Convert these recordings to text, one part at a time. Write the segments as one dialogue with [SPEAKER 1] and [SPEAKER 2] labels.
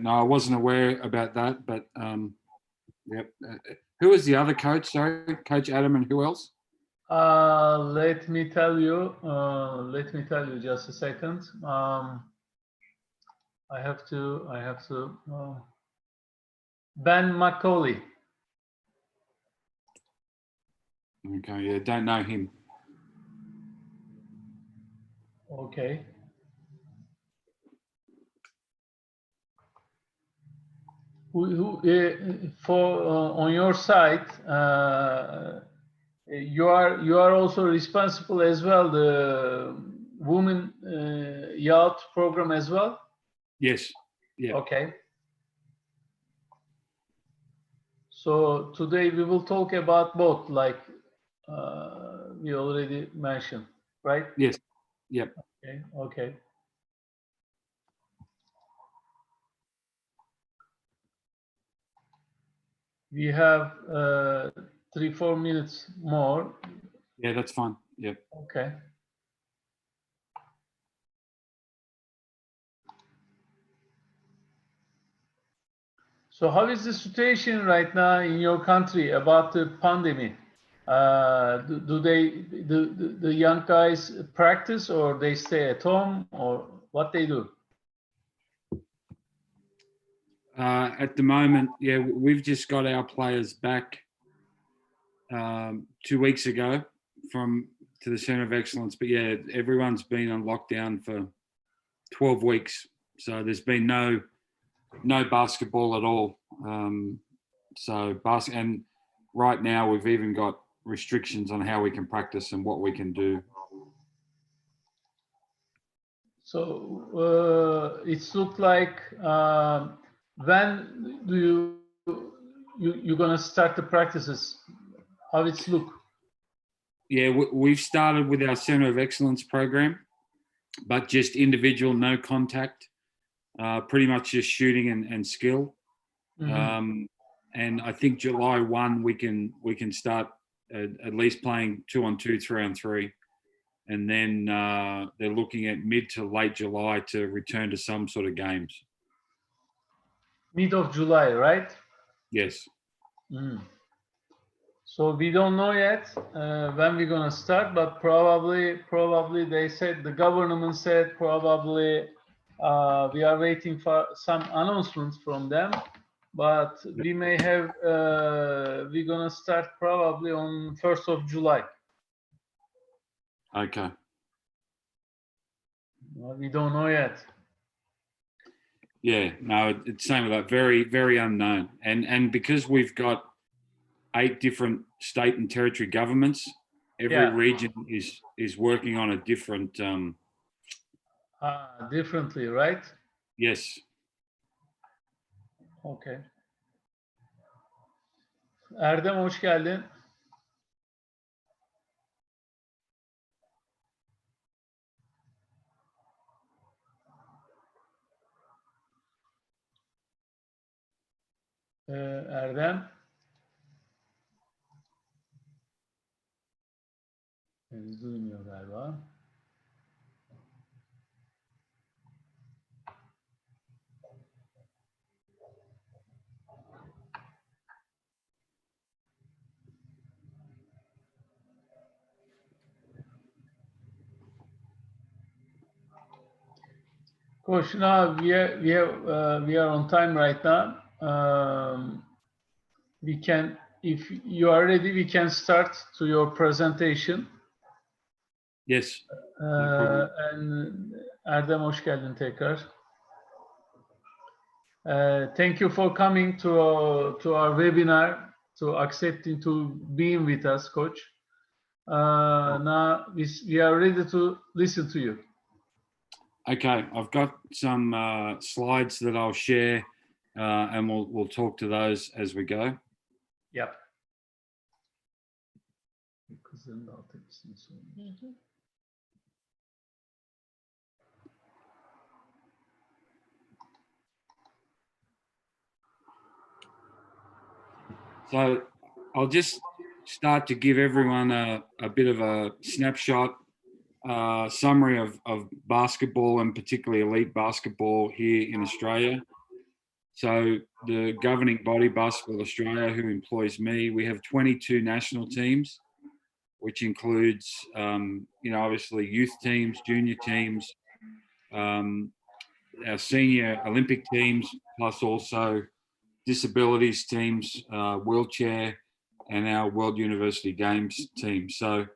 [SPEAKER 1] No, I wasn't aware about that, but yep. Who was the other coach? Sorry, Coach Adam, and who else?
[SPEAKER 2] Let me tell you. Just a second. I have to. Ben McCauley.
[SPEAKER 1] Okay, yeah, don't know him.
[SPEAKER 2] Okay. For on your side, you are also responsible as well, the women yacht program as well.
[SPEAKER 1] Yes. Yeah.
[SPEAKER 2] Okay. So today we will talk about both, like we already mentioned, right?
[SPEAKER 1] Yes. Yep.
[SPEAKER 2] Okay. Okay. We have 3-4 minutes more.
[SPEAKER 1] Yeah, that's fine. Yep.
[SPEAKER 2] Okay. So how is the situation right now in your country about the pandemic? Do the young guys practice, or they stay at home, or what they do?
[SPEAKER 1] At the moment, yeah, we've just got our players back 2 weeks ago to the Centre of Excellence. But yeah, everyone's been on lockdown for 12 weeks, so there's been no basketball at all. And right now we've even got restrictions on how we can practice and what we can do.
[SPEAKER 2] So it's looked like when do you're gonna start the practices? How it's look?
[SPEAKER 1] Yeah, we've started with our Centre of Excellence program, but just individual, no contact, pretty much just shooting and skill. Mm-hmm. And I think July 1 we can start at least playing 2-on-2, 3-on-3, and then they're looking at mid to late July to return to some sort of games.
[SPEAKER 2] Mid of July, right?
[SPEAKER 1] Yes.
[SPEAKER 2] Mm. So we don't know yet when we're gonna start, but probably they said, the government said probably we are waiting for some announcements from them, but we may have we're gonna start probably on 1st of July.
[SPEAKER 1] Okay.
[SPEAKER 2] Well, we don't know yet.
[SPEAKER 1] Yeah, no, it's same with that. Very, very unknown, and because we've got 8 different state and territory governments, every region is working on a different.
[SPEAKER 2] Differently, right?
[SPEAKER 1] Yes.
[SPEAKER 2] Okay. Erdem, hoş geldin. Erdem. Henüz duymuyor galiba. Coach, now we are on time right now. We can, if you are ready, we can start to your presentation.
[SPEAKER 1] Yes.
[SPEAKER 2] And Erdem, hoş geldin tekrar. Thank you for coming to our webinar, to accepting to being with us, Coach. Now we are ready to listen to you.
[SPEAKER 1] Okay, I've got some slides that I'll share, and we'll talk to those as we go.
[SPEAKER 2] Yep.
[SPEAKER 1] So I'll just start to give everyone a bit of a snapshot, summary of basketball, and particularly elite basketball here in Australia. So the governing body, Basketball Australia, who employs me, we have 22 national teams, which includes, obviously youth teams, junior teams, our senior Olympic teams, plus also disabilities teams, wheelchair, and our World University Games team. So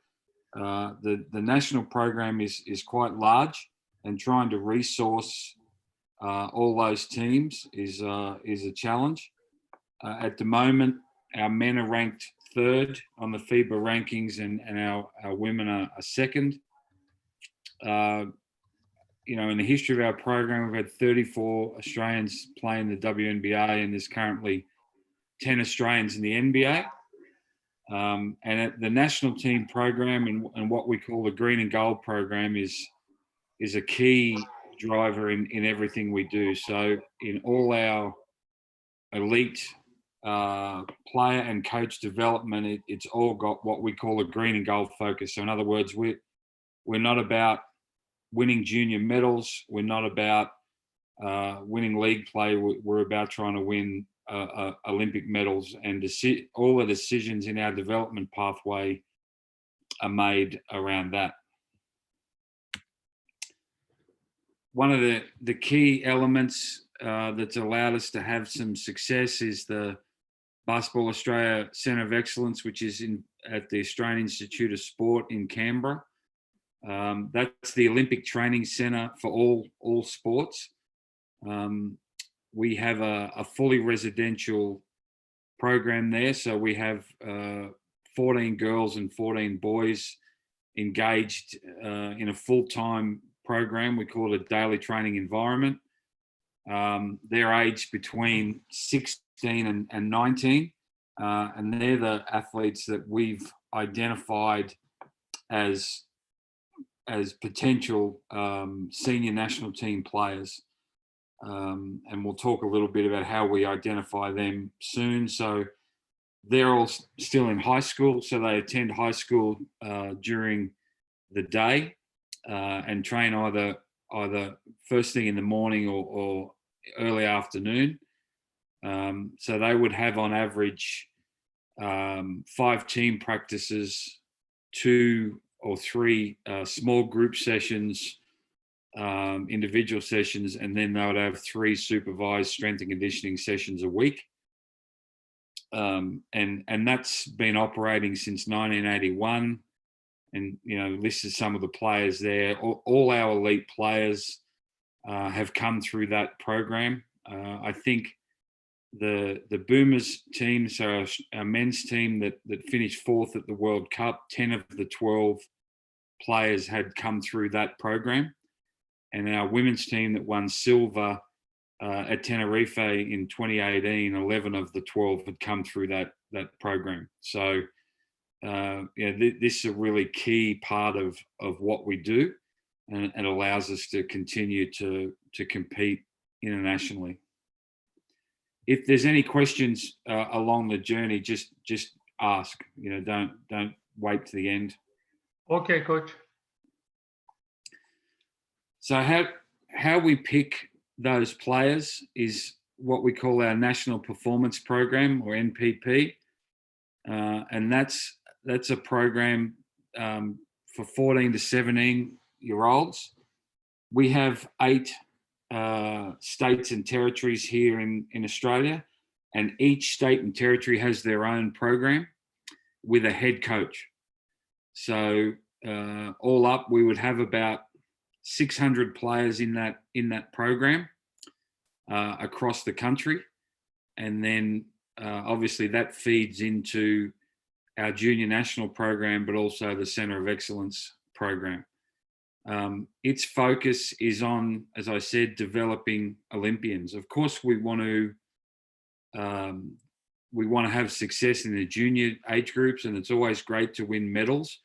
[SPEAKER 1] the national program is quite large, and trying to resource all those teams is a challenge. At the moment, our men are ranked third on the FIBA rankings, and our women are second. In the history of our program, we've had 34 Australians playing the WNBA, and there's currently 10 Australians in the NBA. And at the national team program and what we call the green and gold program is a key driver in everything we do. So in all our elite player and coach development, it's all got what we call a green and gold focus. So in other words, we're not about winning junior medals. We're not about winning league play. We're about trying to win Olympic medals, and all the decisions in our development pathway are made around that. One of the key elements that's allowed us to have some success is the Basketball Australia Centre of Excellence, which is at the Australian Institute of Sport in Canberra. That's the Olympic training centre for all sports. We have a fully residential program there. So we have 14 girls and 14 boys engaged in a full-time program. We call it a daily training environment. They're aged between 16 and 19, and they're the athletes that we've identified as potential senior national team players. And we'll talk a little bit about how we identify them soon. So they're all still in high school, so they attend high school during the day and train either first thing in the morning or early afternoon. So they would have on average 5 team practices, 2 or 3 small group sessions, individual sessions, and then they would have 3 supervised strength and conditioning sessions a week. And that's been operating since 1981. And, this is some of the players there. All our elite players have come through that program. I think the Boomers team, so our men's team that finished 4th at the World Cup, 10 of the 12 players had come through that program. And our women's team that won silver at Tenerife in 2018, 11 of the 12 had come through that program. So this is a really key part of what we do, and it allows us to continue to compete internationally. If there's any questions along the journey, just ask. Don't wait to the end.
[SPEAKER 2] Okay, coach. So
[SPEAKER 1] how we pick those players is what we call our National Performance Program, or NPP, and that's a program for 14 to 17-year-olds. We have 8 states and territories here in Australia, and each state and territory has their own program with a head coach. So all up, we would have about 600 players in that program across the country, and then obviously that feeds into our junior national program, but also the Centre of Excellence program. Its focus is on, as I said, developing Olympians. Of course, we want to have success in the junior age groups, and it's always great to win medals.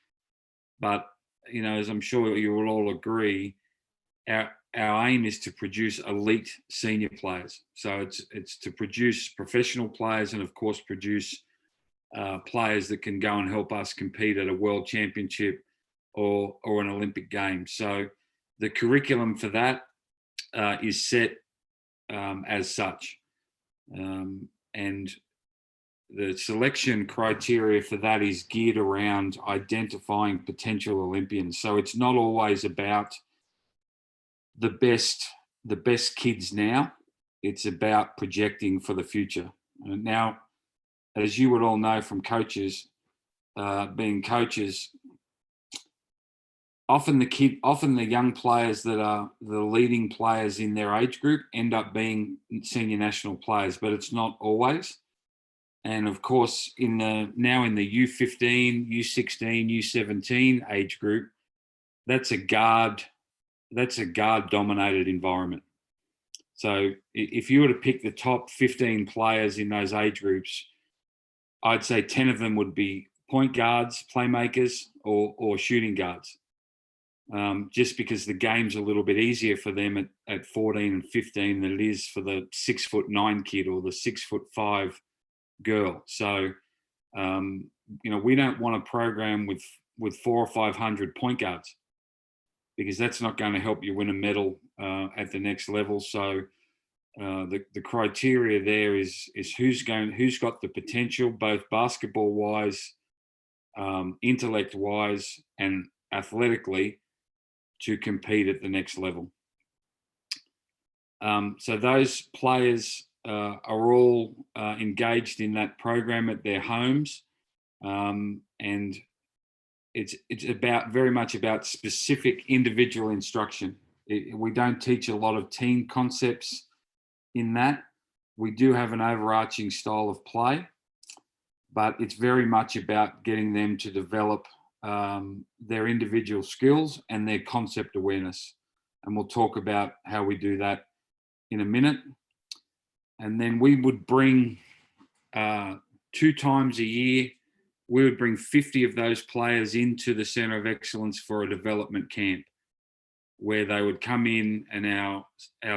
[SPEAKER 1] But as I'm sure you will all agree, our aim is to produce elite senior players. So it's to produce professional players, and of course produce players that can go and help us compete at a world championship or an Olympic game. So the curriculum for that is set as such. And the selection criteria for that is geared around identifying potential Olympians. So it's not always about the best kids now. It's about projecting for the future. And now, as you would all know from coaches, being coaches, often the young players that are the leading players in their age group end up being senior national players, but it's not always. And of course, now in the U15, U16, U17 age group, that's a guard dominated environment. So if you were to pick the top 15 players in those age groups, I'd say 10 of them would be point guards, playmakers, or shooting guards. Just because the game's a little bit easier for them at 14 and 15 than it is for the 6'9" kid or the 6'5" girl. So, we don't want a program with 400 or 500 point guards, because that's not going to help you win a medal at the next level. So the criteria there is who's got the potential, both basketball wise, intellect wise, and athletically, to compete at the next level. So those players are all engaged in that program at their homes, and it's very much about specific individual instruction. We don't teach a lot of team concepts in that. We do have an overarching style of play, but it's very much about getting them to develop their individual skills and their concept awareness. And we'll talk about how we do that in a minute. And then we would bring 2 times a year, we would bring 50 of those players into the Centre of Excellence for a development camp, where they would come in, and our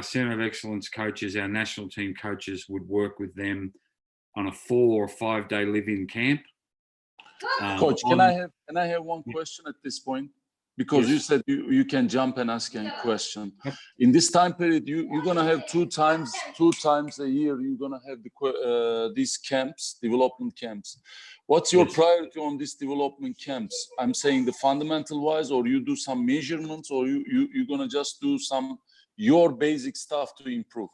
[SPEAKER 1] Centre of Excellence coaches, our national team coaches, would work with them on a 4 or 5 day live-in camp.
[SPEAKER 3] Coach, can I have one question at this point? Because yes, you said you can jump and ask a question.
[SPEAKER 1] Yep.
[SPEAKER 3] In this time period, you're gonna have 2 times a year. You're gonna have these camps, development camps. What's your priority on these development camps? I'm saying the fundamental wise, or you do some measurements, or you're gonna just do your basic stuff to improve?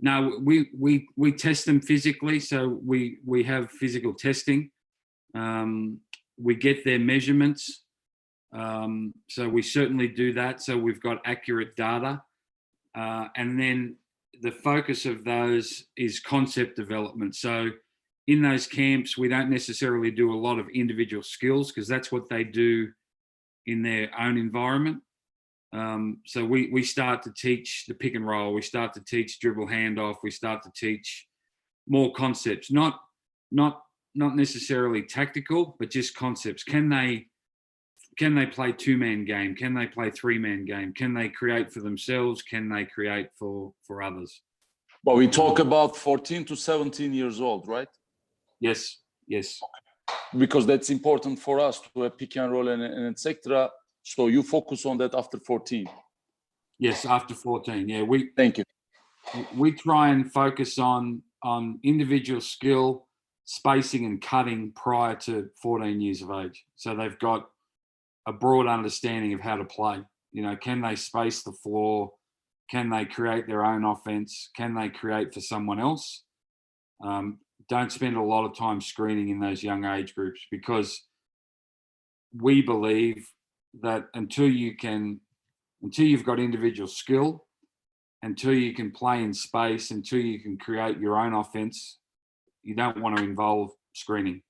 [SPEAKER 1] No, we test them physically. So we have physical testing. We get their measurements. So we certainly do that. So we've got accurate data. And then the focus of those is concept development. So in those camps, we don't necessarily do a lot of individual skills, because that's what they do in their own environment. So we start to teach the pick and roll. We start to teach dribble handoff. We start to teach more concepts, not necessarily tactical, but just concepts. Can they play 2-man game? Can they play 3-man game? Can they create for themselves? Can they create for others?
[SPEAKER 3] But we talk about 14 to 17 years old, right?
[SPEAKER 1] Yes.
[SPEAKER 3] Because that's important for us to have pick and roll and etc. So you focus on that after 14.
[SPEAKER 1] Yes, after 14. Yeah,
[SPEAKER 3] thank you.
[SPEAKER 1] We try and focus on individual skill, spacing and cutting prior to 14 years of age. So they've got a broad understanding of how to play. Can they space the floor? Can they create their own offense? Can they create for someone else? Don't spend a lot of time screening in those young age groups, because we believe that until you've got individual skill, until you can play in space, until you can create your own offense, you don't want to involve screening.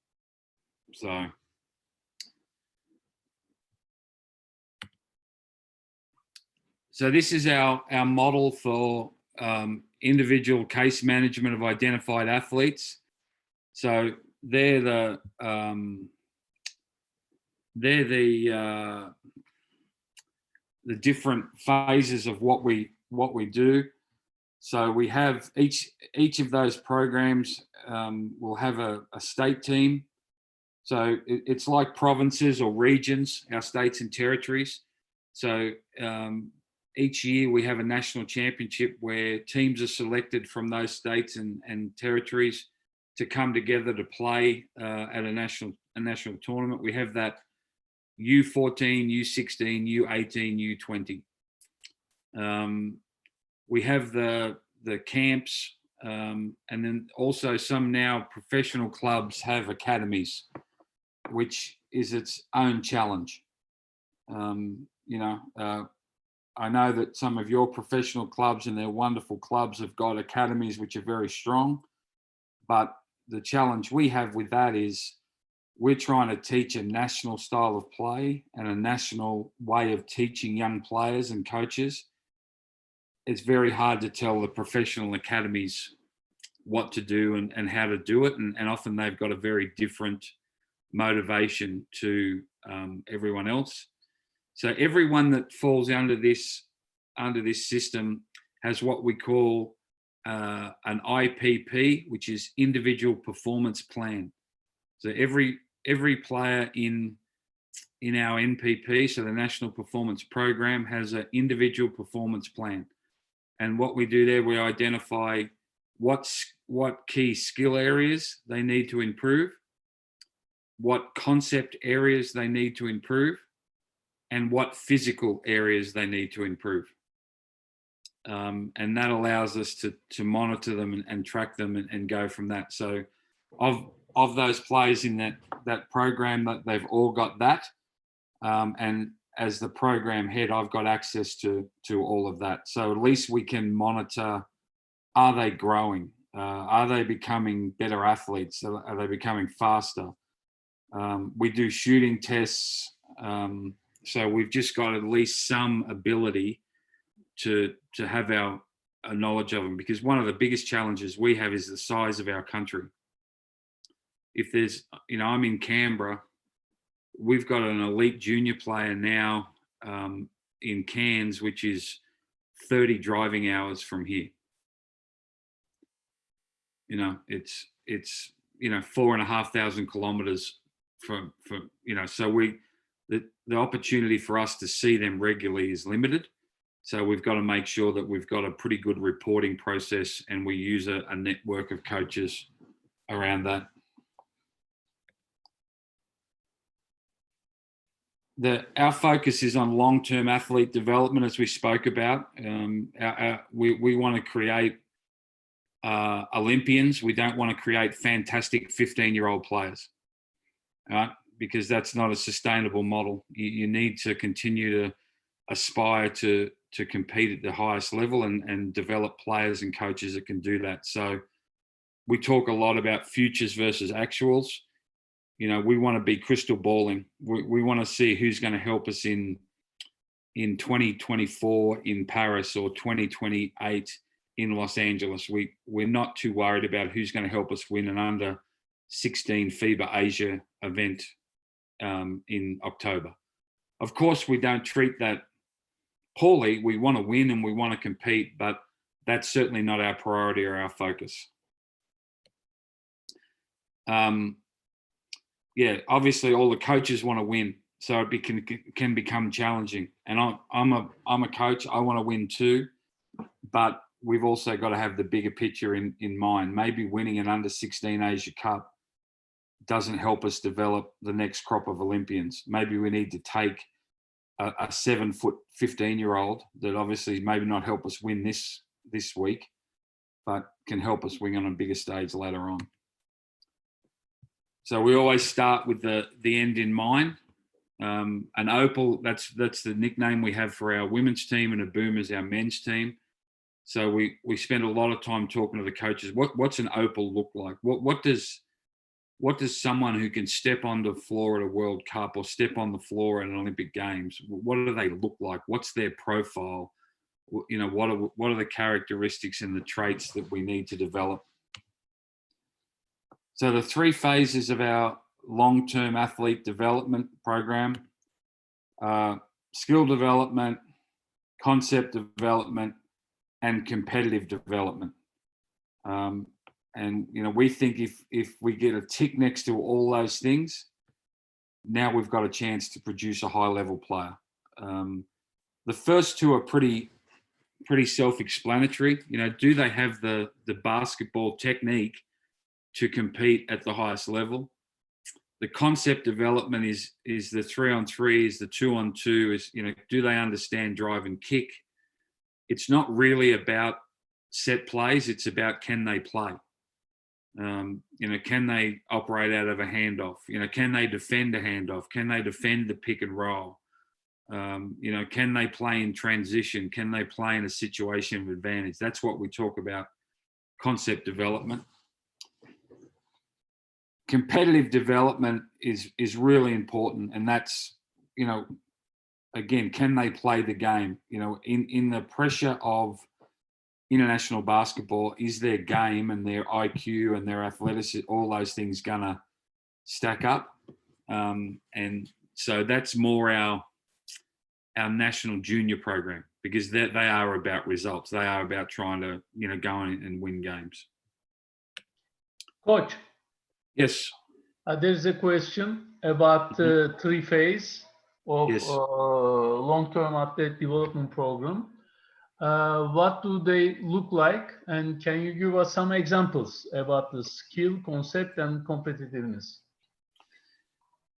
[SPEAKER 1] So this is our model for individual case management of identified athletes. So they're the different phases of what we do. So we have each of those programs will have a state team. So it's like provinces or regions, our states and territories. So each year we have a national championship where teams are selected from those states and territories to come together to play at a national tournament. We have that U14, U16, U18, U20. We have the camps, and then also some now professional clubs have academies, which is its own challenge. I know that some of your professional clubs and their wonderful clubs have got academies which are very strong, but the challenge we have with that is we're trying to teach a national style of play and a national way of teaching young players and coaches. It's very hard to tell the professional academies what to do and how to do it. And often they've got a very different motivation to everyone else. So everyone that falls under this system has what we call an IPP, which is individual performance plan. So every player in our NPP, so the National Performance Program, has an individual performance plan. And what we do there, we identify what key skill areas they need to improve, what concept areas they need to improve, and what physical areas they need to improve. And that allows us to monitor them and track them and go from that. So of those players in that program, that they've all got that. And as the program head, I've got access to all of that. So at least we can monitor, are they growing? Are they becoming better athletes? Are they becoming faster? We do shooting tests. So we've just got at least some ability to have a knowledge of them, because one of the biggest challenges we have is the size of our country. If there's, I'm in Canberra, we've got an elite junior player now in Cairns, which is 30 driving hours from here. It's 4,500 kilometers from so the opportunity for us to see them regularly is limited. So we've got to make sure that we've got a pretty good reporting process, and we use a network of coaches around that. Our focus is on long-term athlete development, as we spoke about. We want to create Olympians. We don't want to create fantastic 15-year-old players, right? Because that's not a sustainable model. You need to continue to aspire to compete at the highest level and develop players and coaches that can do that. So we talk a lot about futures versus actuals. We want to be crystal balling. We want to see who's going to help us in 2024 in Paris or 2028 in Los Angeles. We're not too worried about who's going to help us win an under 16 FIBA Asia event in October. Of course, we don't treat that poorly. We want to win and we want to compete, but that's certainly not our priority or our focus. Obviously all the coaches want to win, so it can become challenging. And I'm a coach. I want to win too, but we've also got to have the bigger picture in mind. Maybe winning an under 16 Asia Cup doesn't help us develop the next crop of Olympians. Maybe we need to take a 7-foot 15-year-old that obviously maybe not help us win this week, but can help us win on a bigger stage later on. So we always start with the end in mind. An opal, that's the nickname we have for our women's team, and a boom is our men's team. So we spend a lot of time talking to the coaches. What's an opal look like? What does someone who can step on the floor at a World Cup or step on the floor at an Olympic Games, what do they look like? What's their profile? What are the characteristics and the traits that we need to develop? So the 3 phases of our long-term athlete development program: skill development, concept development, and competitive development. And we think if we get a tick next to all those things, now we've got a chance to produce a high-level player. the first two are pretty self-explanatory. You know, do they have the basketball technique to compete at the highest level? The concept development is the 3-on-3, is the 2-on-2, is, you know, do they understand drive and kick? It's not really about set plays. It's about, can they play? You know, can they operate out of a handoff? You know, can they defend a handoff? Can they defend the pick and roll? You know, can they play in transition? Can they play in a situation of advantage? That's what we talk about, concept development. Competitive development is really important, and that's, you know, again, can they play the game? You know, in the pressure of international basketball, is their game and their IQ and their athleticism, all those things, gonna stack up? And so that's more our national junior program, because they are about results. They are about trying to, you know, go in and win games.
[SPEAKER 2] Coach,
[SPEAKER 1] Yes.
[SPEAKER 2] there's a question about the 3 phase of
[SPEAKER 1] Yes.
[SPEAKER 2] long-term athlete development program. What do they look like? And can you give us some examples about the skill, concept, and competitiveness?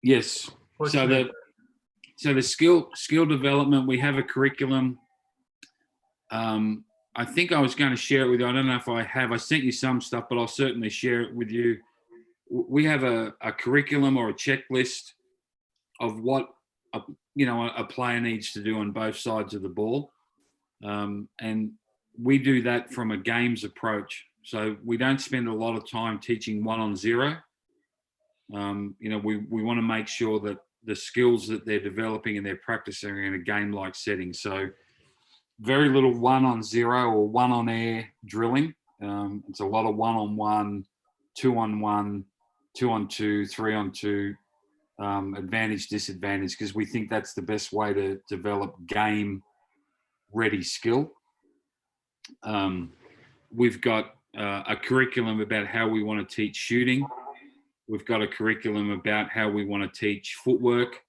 [SPEAKER 1] Yes. So the skill development, we have a curriculum. I think I was going to share it with you. I don't know if I have. I sent you some stuff, but I'll certainly share it with you. We have a curriculum or a checklist of what a player needs to do on both sides of the ball, and we do that from a games approach. So we don't spend a lot of time teaching 1-on-0. You know, we want to make sure that the skills that they're developing and they're practicing are in a game-like setting. So very little 1-on-0 or 1-on-air drilling. It's a lot of 1-on-1, 2-on-1, 2-on-2, 3-on-2, advantage, disadvantage, because we think that's the best way to develop game-ready skill. We've got a curriculum about how we want to teach shooting. We've got a curriculum about how we want to teach footwork.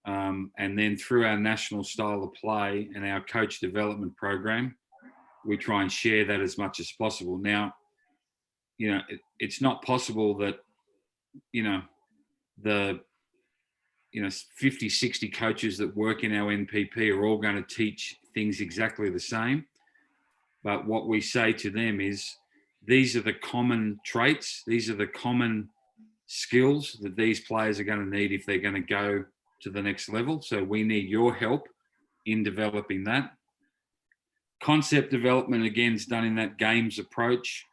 [SPEAKER 1] And then through our national style of play and our coach development program, we try and share that as much as possible. Now, you know, it's not possible that, you know, the 50, 60 coaches that work in our NPP are all going to teach things exactly the same. But what we say to them is, these are the common traits, these are the common skills that these players are going to need if they're going to go to the next level. So we need your help in developing that. Concept development, again, is done in that games approach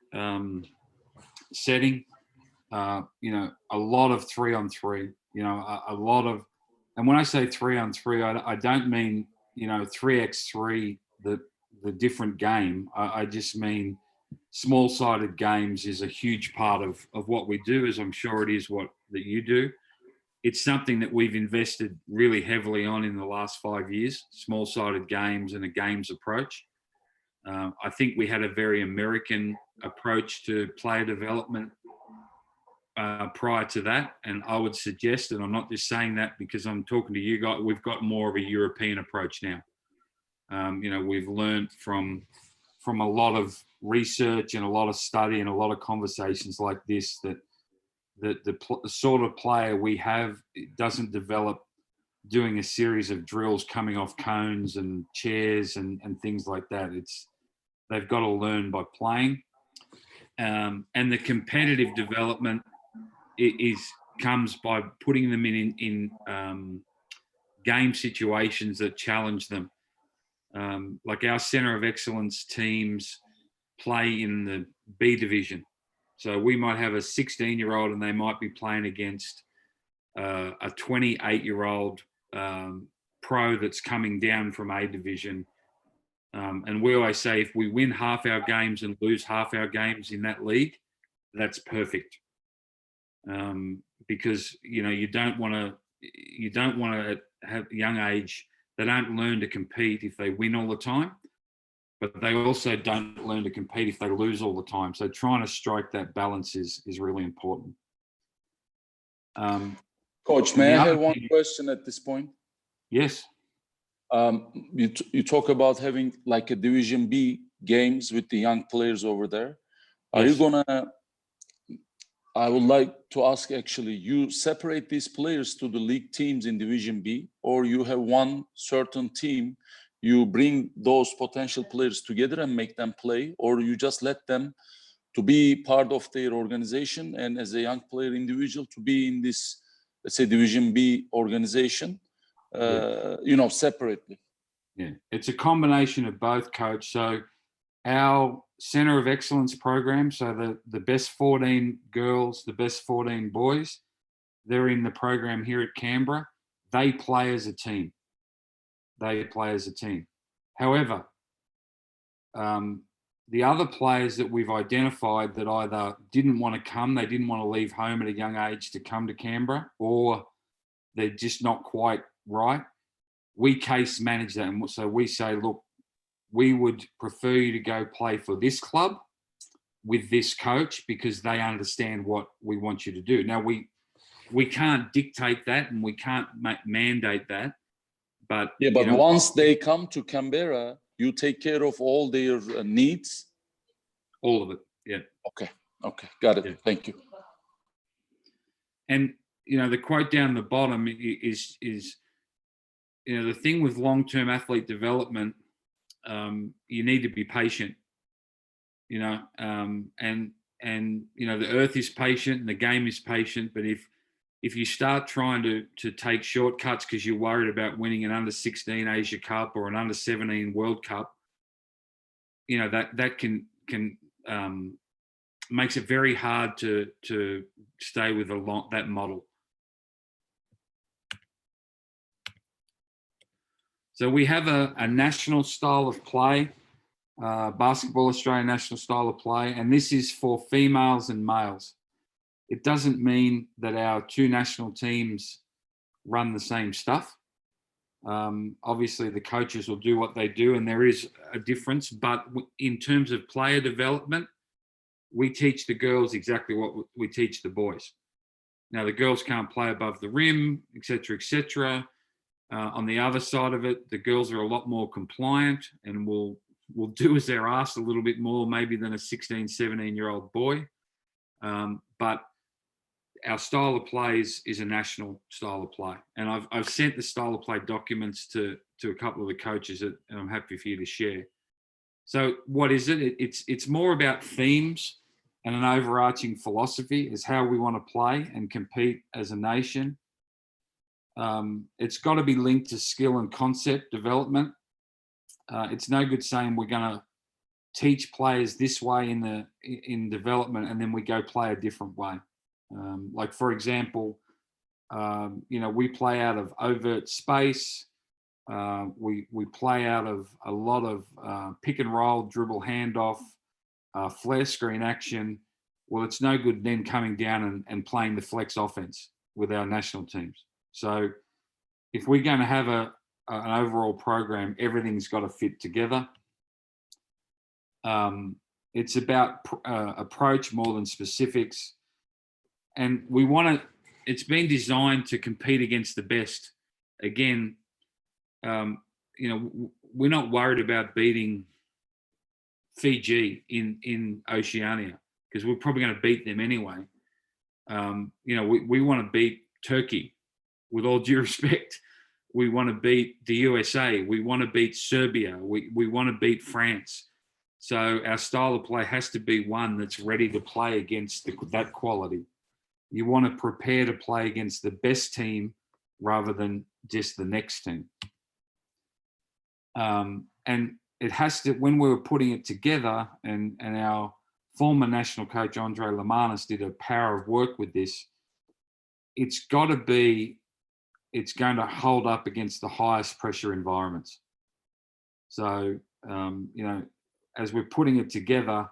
[SPEAKER 1] setting. You know, a lot of 3-on-3, you know, a lot of, and when I say 3-on-3, I don't mean, you know, 3x3, the different game. I just mean small-sided games is a huge part of what we do, as I'm sure it is that you do. It's something that we've invested really heavily on in the last 5 years, small-sided games and a games approach. I think we had a very American approach to player development prior to that. And I would suggest, and I'm not just saying that because I'm talking to you guys, we've got more of a European approach now. You know, we've learned from a lot of research and a lot of study and a lot of conversations like this that the sort of player we have doesn't develop doing a series of drills coming off cones and chairs and things like that. They've got to learn by playing. And the competitive development comes by putting them in game situations that challenge them. Like our Center of Excellence teams play in the B division. So we might have a 16-year-old and they might be playing against a 28-year-old pro that's coming down from A division. And we always say, if we win half our games and lose half our games in that league, that's perfect. Because, you know, you don't want to have a young age, they don't learn to compete if they win all the time, but they also don't learn to compete if they lose all the time. So trying to strike that balance is really important.
[SPEAKER 3] Coach, may I have one question at this point?
[SPEAKER 1] Yes.
[SPEAKER 3] You talk about having like a Division B games with the young players over there. Are
[SPEAKER 1] Yes.
[SPEAKER 3] you gonna? I would like to ask actually, you separate these players to the league teams in Division B, or you have one certain team, you bring those potential players together and make them play, or you just let them to be part of their organization and as a young player individual to be in this, let's say, Division B organization, separately?
[SPEAKER 1] Yeah, it's a combination of both, coach. So our Center of Excellence program, so the best 14 girls, the best 14 boys, they're in the program here at Canberra. They play as a team. However, the other players that we've identified that either didn't want to come, they didn't want to leave home at a young age to come to Canberra, or they're just not quite right, we case manage that. And so we say, look, we would prefer you to go play for this club with this coach because they understand what we want you to do. Now, we can't dictate that and we can't mandate that. But
[SPEAKER 3] once they come to Canberra, you take care of all their needs?
[SPEAKER 1] All of it, yeah.
[SPEAKER 3] Okay, got it. Yeah. Thank you.
[SPEAKER 1] And, the quote down the bottom is the thing with long-term athlete development, you need to be patient, and the earth is patient and the game is patient. But if you start trying to take shortcuts because you're worried about winning an under-16 Asia Cup or an under-17 World Cup, that can makes it very hard to stay with that model. So we have a national style of play, Basketball Australia national style of play, and this is for females and males. It doesn't mean that our two national teams run the same stuff. Obviously, the coaches will do what they do, and there is a difference. But in terms of player development, we teach the girls exactly what we teach the boys. Now, the girls can't play above the rim, et cetera, et cetera. On the other side of it, the girls are a lot more compliant and will do as they're asked a little bit more maybe than a 16, 17-year-old boy. But our style of play is a national style of play. And I've sent the style of play documents to a couple of the coaches and I'm happy for you to share. So what is it? It's more about themes and an overarching philosophy is how we want to play and compete as a nation. It's got to be linked to skill and concept development. It's no good saying we're going to teach players this way in development and then we go play a different way. Like, for example, we play out of overt space. We play out of a lot of pick and roll, dribble, handoff, flare screen action. Well, it's no good then coming down and playing the flex offense with our national teams. So if we're going to have an overall program, everything's got to fit together. It's about approach more than specifics. And it's been designed to compete against the best. Again, we're not worried about beating Fiji in Oceania because we're probably going to beat them anyway. We want to beat Turkey. With all due respect, we want to beat the USA. We want to beat Serbia. We want to beat France. So our style of play has to be one that's ready to play against that quality. You want to prepare to play against the best team rather than just the next team. And it has to, when we were putting it together, and our former national coach, Andre Lamanis, did a power of work with this, it's going to hold up against the highest pressure environments. So, as we're putting it together,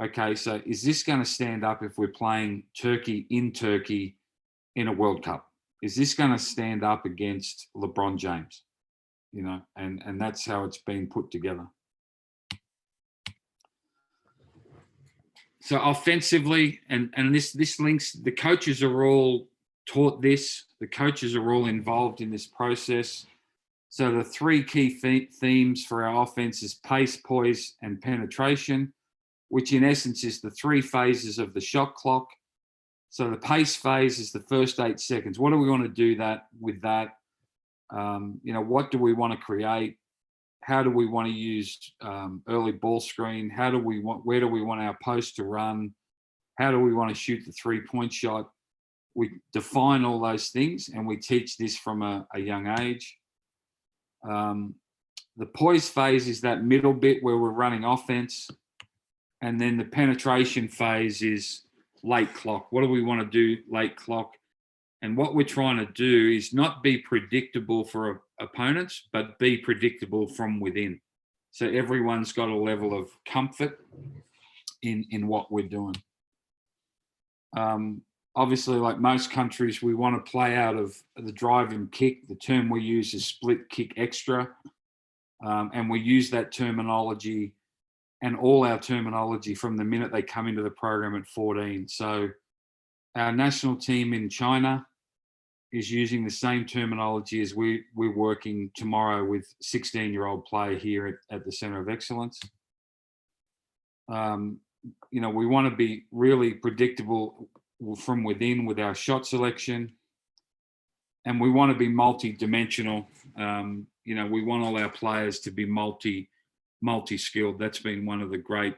[SPEAKER 1] okay, so is this going to stand up if we're playing Turkey in a World Cup? Is this going to stand up against LeBron James? And that's how it's been put together. So offensively, and this links, the coaches are all taught this. The coaches are all involved in this process. So the three key themes for our offense is pace, poise, and penetration, which in essence is the three phases of the shot clock. So the pace phase is the first 8 seconds. What do we want to do with that? What do we want to create? How do we want to use early ball screen? Where do we want our post to run? How do we want to shoot the 3-point shot? We define all those things, and we teach this from a young age. The poise phase is that middle bit where we're running offense. And then the penetration phase is late clock. What do we want to do late clock? And what we're trying to do is not be predictable for opponents, but be predictable from within. So everyone's got a level of comfort in what we're doing. Obviously, like most countries, we want to play out of the drive and kick. The term we use is split kick extra. And we use that terminology and all our terminology from the minute they come into the program at 14. So our national team in China is using the same terminology as we're working tomorrow with 16-year-old player here at the Center of Excellence. We want to be really predictable from within with our shot selection, and we want to be multi-dimensional. We want all our players to be multi-skilled. That's been one of the great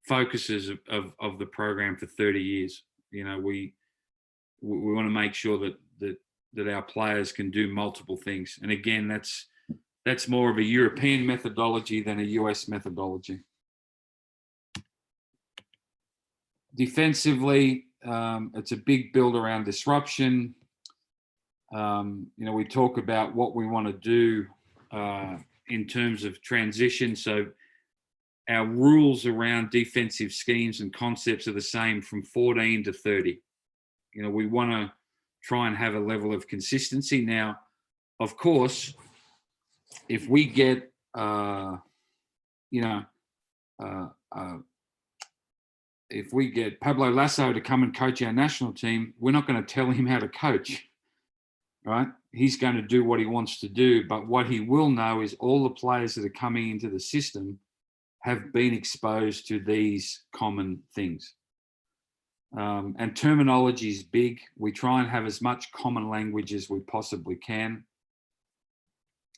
[SPEAKER 1] focuses of the program for 30 years. We want to make sure that our players can do multiple things. And again, that's more of a European methodology than a US methodology. Defensively, it's a big build around disruption. We talk about what we want to do in terms of transition. So our rules around defensive schemes and concepts are the same from 14 to 30. We want to try and have a level of consistency. Now, of course, if we get, if we get Pablo Lasso to come and coach our national team, we're not going to tell him how to coach, right? He's going to do what he wants to do. But what he will know is all the players that are coming into the system have been exposed to these common things. And terminology is big. We try and have as much common language as we possibly can.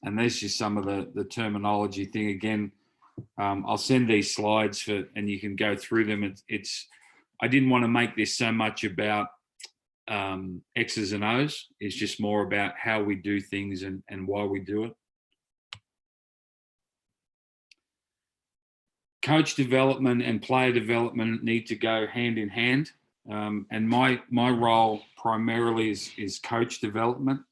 [SPEAKER 1] And there's just some of the terminology thing. Again, I'll send these slides and you can go through them. I didn't want to make this so much about X's and O's. It's just more about how we do things and why we do it. Coach development and player development need to go hand in hand. And my role primarily is coach development.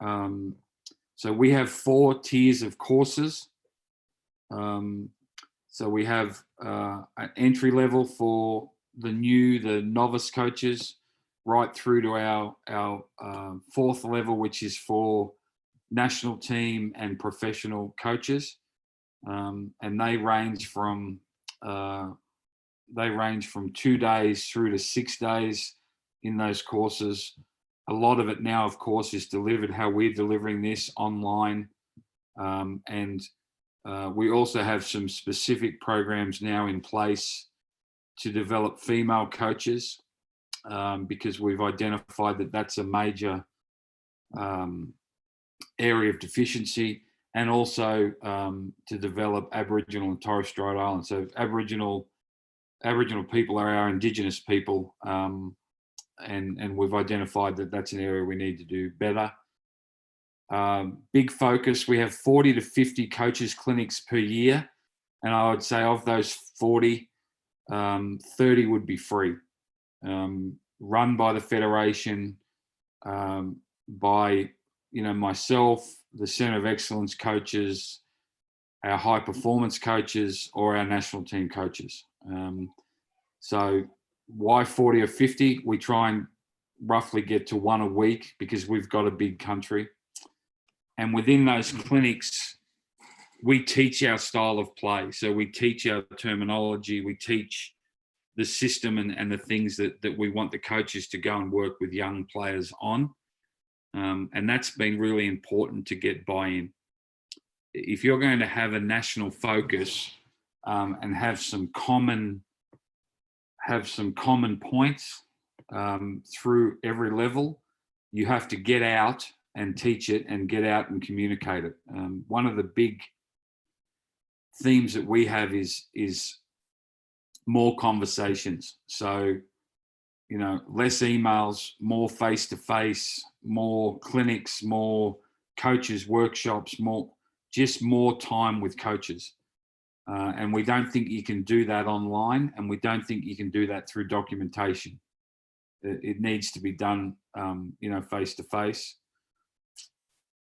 [SPEAKER 1] So we have 4 tiers of courses. So we have an entry level for the novice coaches, right through to our 4th level, which is for national team and professional coaches. And they range from 2 days through to 6 days in those courses. A lot of it now, of course, is delivered how we're delivering this online. And we also have some specific programs now in place to develop female coaches, because we've identified that that's a major area of deficiency, and also to develop Aboriginal and Torres Strait Islands. So Aboriginal people are our Indigenous people, and we've identified that that's an area we need to do better. Big focus, we have 40 to 50 coaches clinics per year, and I would say of those 40, 30 would be free, run by the Federation, by myself, the Center of Excellence coaches, our high performance coaches, or our national team coaches. So why 40 or 50? We try and roughly get to 1 a week because we've got a big country. And within those clinics, we teach our style of play. So we teach our terminology, we teach the system and the things that we want the coaches to go and work with young players on. And that's been really important to get buy-in. If you're going to have a national focus and have some common points through every level, you have to get out and teach it and get out and communicate it. One of the big themes that we have is more conversations. So, you know, less emails, more face-to-face, more clinics, more coaches, workshops, more time with coaches. And we don't think you can do that online, and we don't think you can do that through documentation. It needs to be done, you know, face-to-face.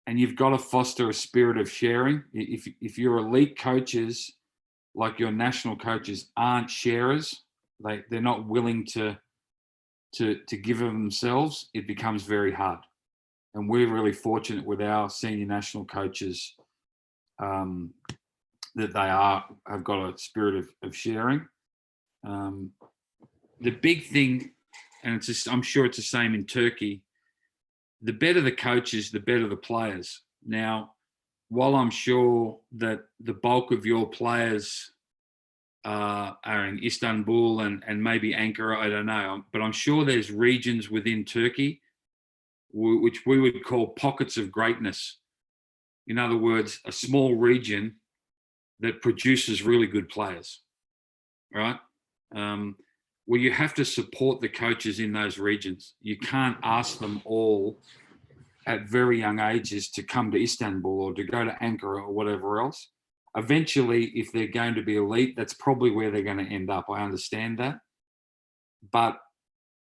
[SPEAKER 1] And you've got to foster a spirit of sharing. If your elite coaches, like your national coaches, aren't sharers, they're not willing to give of themselves, it becomes very hard. And we're really fortunate with our senior national coaches that they have got a spirit of sharing. The big thing, and it's just, I'm sure it's the same in Turkey, the better the coaches, the better the players. Now, while I'm sure that the bulk of your players are in Istanbul and maybe Ankara, I don't know, but I'm sure there's regions within Turkey which we would call pockets of greatness. In other words, a small region that produces really good players, right? Well, you have to support the coaches in those regions. You can't ask them all at very young ages to come to Istanbul or to go to Ankara or whatever else. Eventually, if they're going to be elite, that's probably where they're going to end up. I understand that. But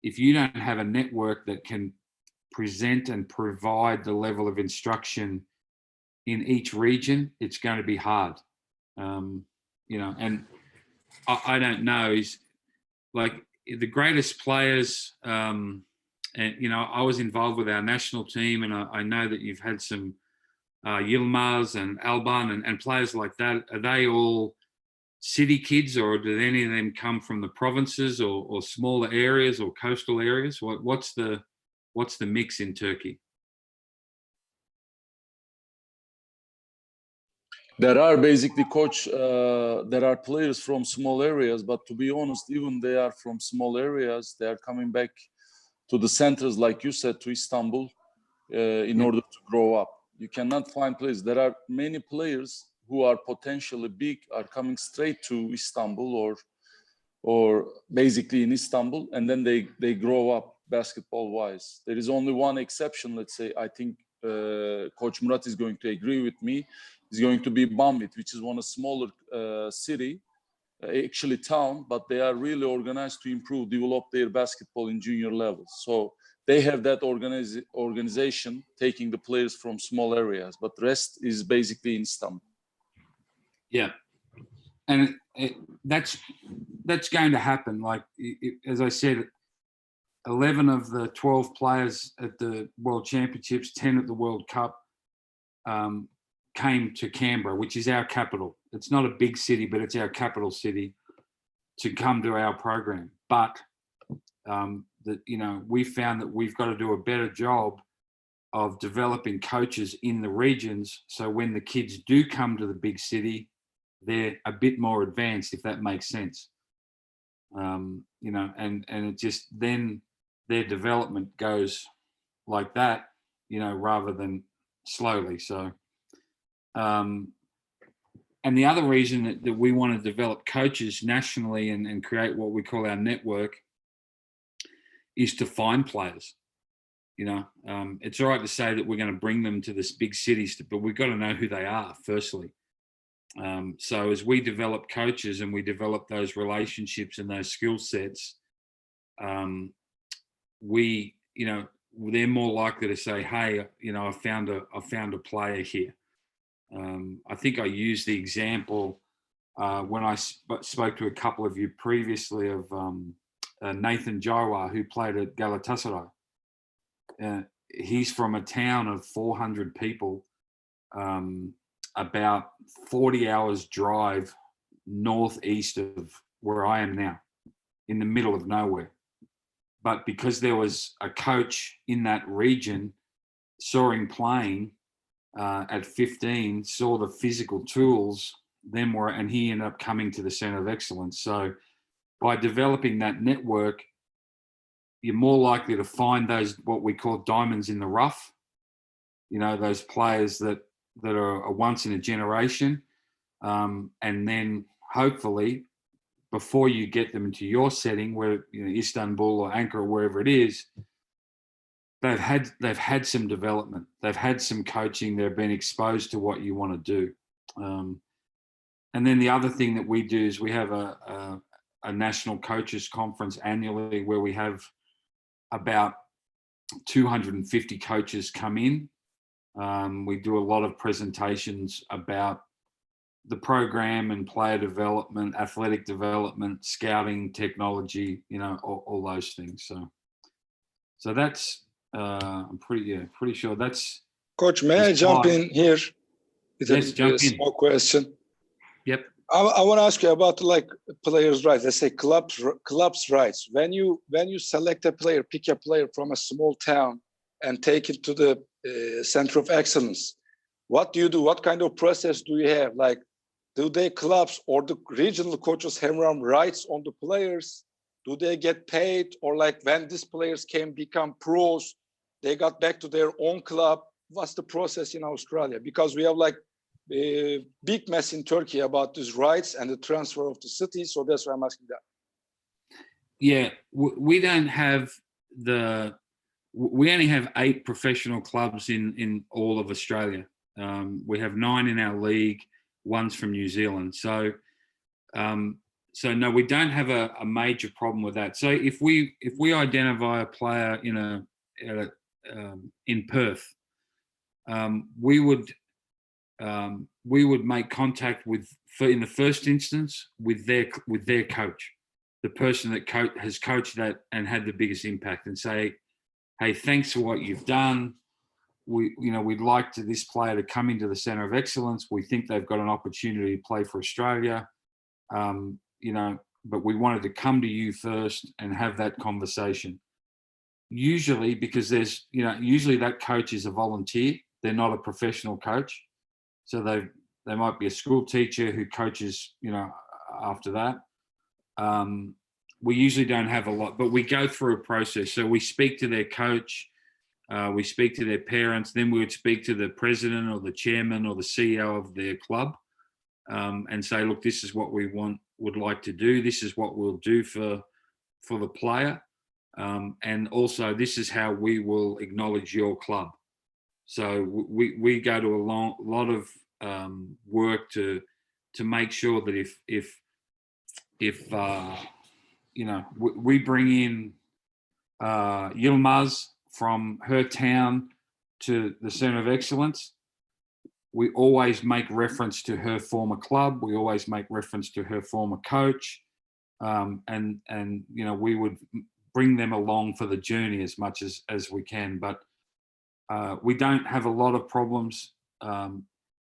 [SPEAKER 1] if you don't have a network that can present and provide the level of instruction in each region, it's going to be hard. You know, and I don't know, is like the greatest players, and, you know, I was involved with our national team, and I know that you've had some Yilmaz and Alban and players like that. Are they all city kids, or do any of them come from the provinces or smaller areas or coastal areas? What's the mix in Turkey?
[SPEAKER 3] There are basically, coach, there are players from small areas, but to be honest, even they are from small areas, they are coming back to the centers, like you said, to Istanbul, in order to grow up. You cannot find players. There are many players who are potentially big, are coming straight to Istanbul or basically in Istanbul, and then they grow up basketball-wise. There is only one exception, let's say. I think Coach Murat is going to agree with me. Is going to be Bamit, which is one of smaller city, actually town, but they are really organized to improve, develop their basketball in junior levels. So they have that organization taking the players from small areas, but the rest is basically in Istanbul.
[SPEAKER 1] Yeah, and that's going to happen. Like, as I said, 11 of the 12 players at the World Championships, 10 at the World Cup, came to Canberra, which is our capital. It's not a big city, but it's our capital city, to come to our program. But you know, we found that we've got to do a better job of developing coaches in the regions, so when the kids do come to the big city, they're a bit more advanced, if that makes sense. You know, and it just, then their development goes like that, you know, rather than slowly. So, and the other reason that we want to develop coaches nationally and create what we call our network is to find players. You know, it's all right to say that we're going to bring them to this big cities, but we've got to know who they are firstly. So as we develop coaches and we develop those relationships and those skill sets, we, you know, they're more likely to say, hey, you know, I found a player here. I think I used the example when I spoke to a couple of you previously of Nathan Jawar, who played at Galatasaray. He's from a town of 400 people, about 40 hours drive northeast of where I am now, in the middle of nowhere. But because there was a coach in that region saw him playing at 15, saw the physical tools, and he ended up coming to the Center of Excellence. So by developing that network, you're more likely to find those, what we call diamonds in the rough, you know, those players that are a once in a generation. And then hopefully before you get them into your setting, where, you know, Istanbul or Ankara or wherever it is, they've had some development, they've had some coaching, they've been exposed to what you want to do. And then the other thing that we do is we have a national coaches conference annually where we have about 250 coaches come in. We do a lot of presentations about the program and player development, athletic development, scouting, technology, you know, all those things. So that's, I'm pretty sure that's.
[SPEAKER 4] Coach, may I jump in here with
[SPEAKER 1] a
[SPEAKER 4] small question?
[SPEAKER 1] Yep.
[SPEAKER 4] I want to ask you about like players' rights. Let's say clubs' rights. When you select a player, pick a player from a small town and take it to the Center of Excellence, what do you do? What kind of process do you have? Like, do they clubs or the regional coaches have rights on the players? Do they get paid? Or like when these players can become pros, they got back to their own club? What's the process in Australia? Because we have like a big mess in Turkey about these rights and the transfer of the city. So that's why I'm asking that.
[SPEAKER 1] Yeah, we don't have we only have 8 professional clubs in all of Australia. We have 9 in our league. One's from New Zealand. So no, we don't have a major problem with that. So if we identify a player in Perth, we would make contact in the first instance with their coach, the person that has coached that and had the biggest impact, and say, hey, thanks for what you've done. We'd like this player to come into the Center of Excellence. We think they've got an opportunity to play for Australia, but we wanted to come to you first and have that conversation. Usually, because usually that coach is a volunteer. They're not a professional coach. So they might be a school teacher who coaches, after that. We usually don't have a lot, but we go through a process. So we speak to their coach. We speak to their parents, then we would speak to the president or the chairman or the CEO of their club, and say, look, this is what we would like to do. This is what we'll do for the player. And also this is how we will acknowledge your club. So we go to a lot of work to make sure that if we bring in Yilmaz from her town to the Center of Excellence, we always make reference to her former club. We always make reference to her former coach, and we would bring them along for the journey as much as we can. But we don't have a lot of problems.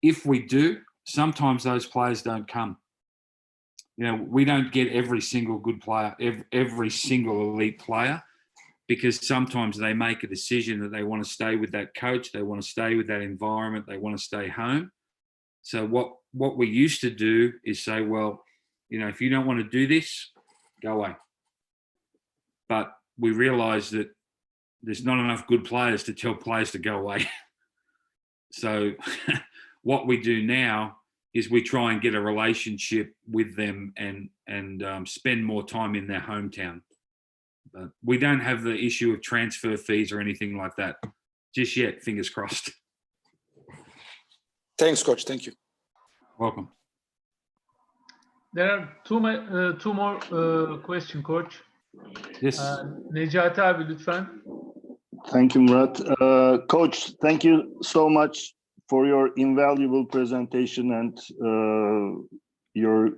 [SPEAKER 1] If we do, sometimes those players don't come. We don't get every single good player, every single elite player, because sometimes they make a decision that they want to stay with that coach, they want to stay with that environment, they want to stay home. So what we used to do is say, well, if you don't want to do this, go away. But we realized that there's not enough good players to tell players to go away. So what we do now is we try and get a relationship with them and spend more time in their hometown. But we don't have the issue of transfer fees or anything like that just yet, fingers crossed.
[SPEAKER 4] Thanks, Coach. Thank you.
[SPEAKER 1] Welcome.
[SPEAKER 2] There are two more questions, Coach.
[SPEAKER 1] Yes.
[SPEAKER 2] Necati abi lütfen.
[SPEAKER 5] Thank you, Murat. Coach, thank you so much for your invaluable presentation and your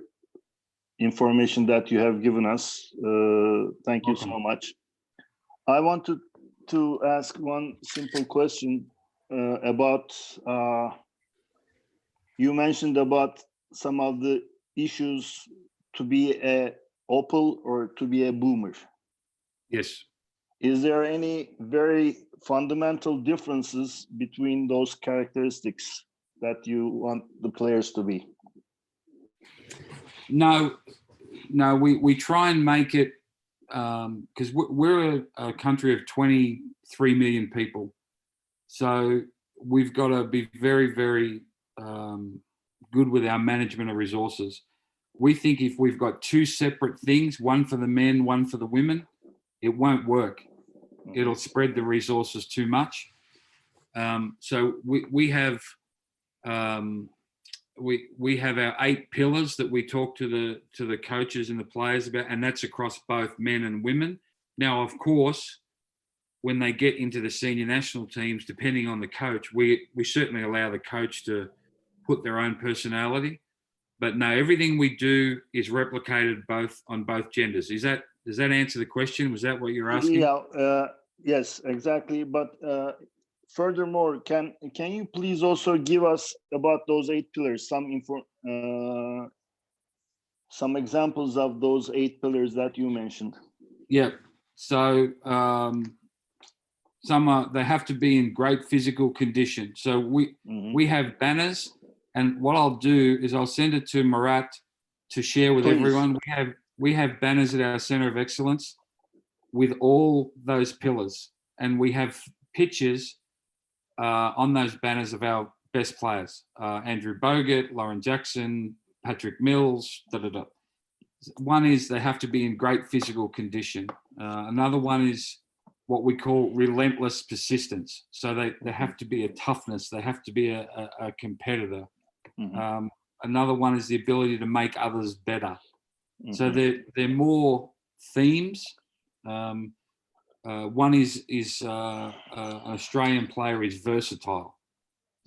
[SPEAKER 5] information that you have given us. Thank you so much. I wanted to ask one simple question about, you mentioned about some of the issues to be a Opal or to be a boomer.
[SPEAKER 1] Yes.
[SPEAKER 5] Is there any very fundamental differences between those characteristics that you want the players to be?
[SPEAKER 1] No, we try and make it, because we're a country of 23 million people. So we've got to be very, very good with our management of resources. We think if we've got two separate things, one for the men, one for the women, it won't work. It'll spread the resources too much. So we have we have our 8 pillars that we talk to the coaches and the players about, and that's across both men and women. Now, of course, when they get into the senior national teams, depending on the coach, we certainly allow the coach to put their own personality. But no, everything we do is replicated on both genders. Does that answer the question? Was that what you're asking?
[SPEAKER 5] Yeah, yes, exactly. But furthermore, can you please also give us about those 8 pillars, some examples of those 8 pillars that you mentioned?
[SPEAKER 1] Yeah. So they have to be in great physical condition. So we have banners. And what I'll do is I'll send it to Murat to share with everyone. We have banners at our Center of Excellence with all those pillars, and we have pictures on those banners of our best players: Andrew Bogut, Lauren Jackson, Patrick Mills. One is they have to be in great physical condition. Another one is what we call relentless persistence. So they have to be a toughness. They have to be a competitor. Mm-hmm. Another one is the ability to make others better. Mm-hmm. So they're more themes. One is an Australian player is versatile.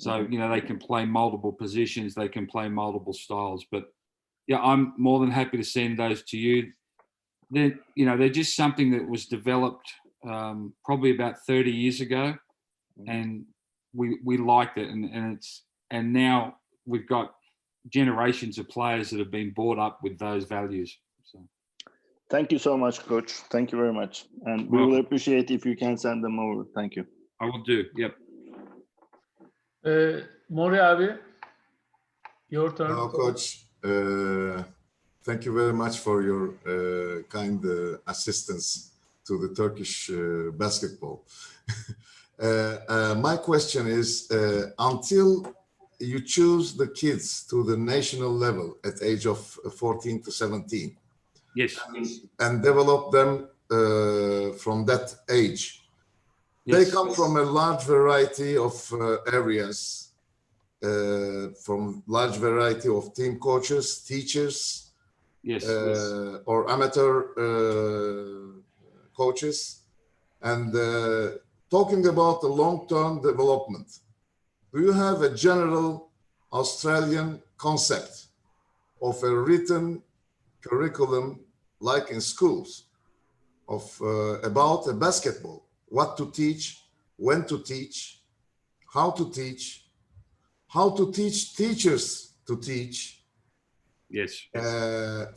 [SPEAKER 1] So, mm-hmm. They can play multiple positions. They can play multiple styles. But yeah, I'm more than happy to send those to you. They're just something that was developed probably about 30 years ago, and we liked it, and now we've got generations of players that have been brought up with those values. So.
[SPEAKER 5] Thank you so much, Coach. Thank you very much, and we will appreciate if you can send them over. Thank you.
[SPEAKER 1] I will do. Yep.
[SPEAKER 2] Mori abi, your turn.
[SPEAKER 6] Hello, Coach. Thank you very much for your kind assistance to the Turkish basketball. My question is, until you choose the kids to the national level at age of 14 to 17,
[SPEAKER 1] yes,
[SPEAKER 6] and develop them from that age, yes, they come from a large variety of areas, from large variety of team coaches, teachers,
[SPEAKER 1] yes,
[SPEAKER 6] or amateur coaches, and talking about the long-term development, do you have a general Australian concept of a written curriculum like in schools of about a basketball, what to teach, when to teach, how to teach, teachers to teach?
[SPEAKER 1] Yes.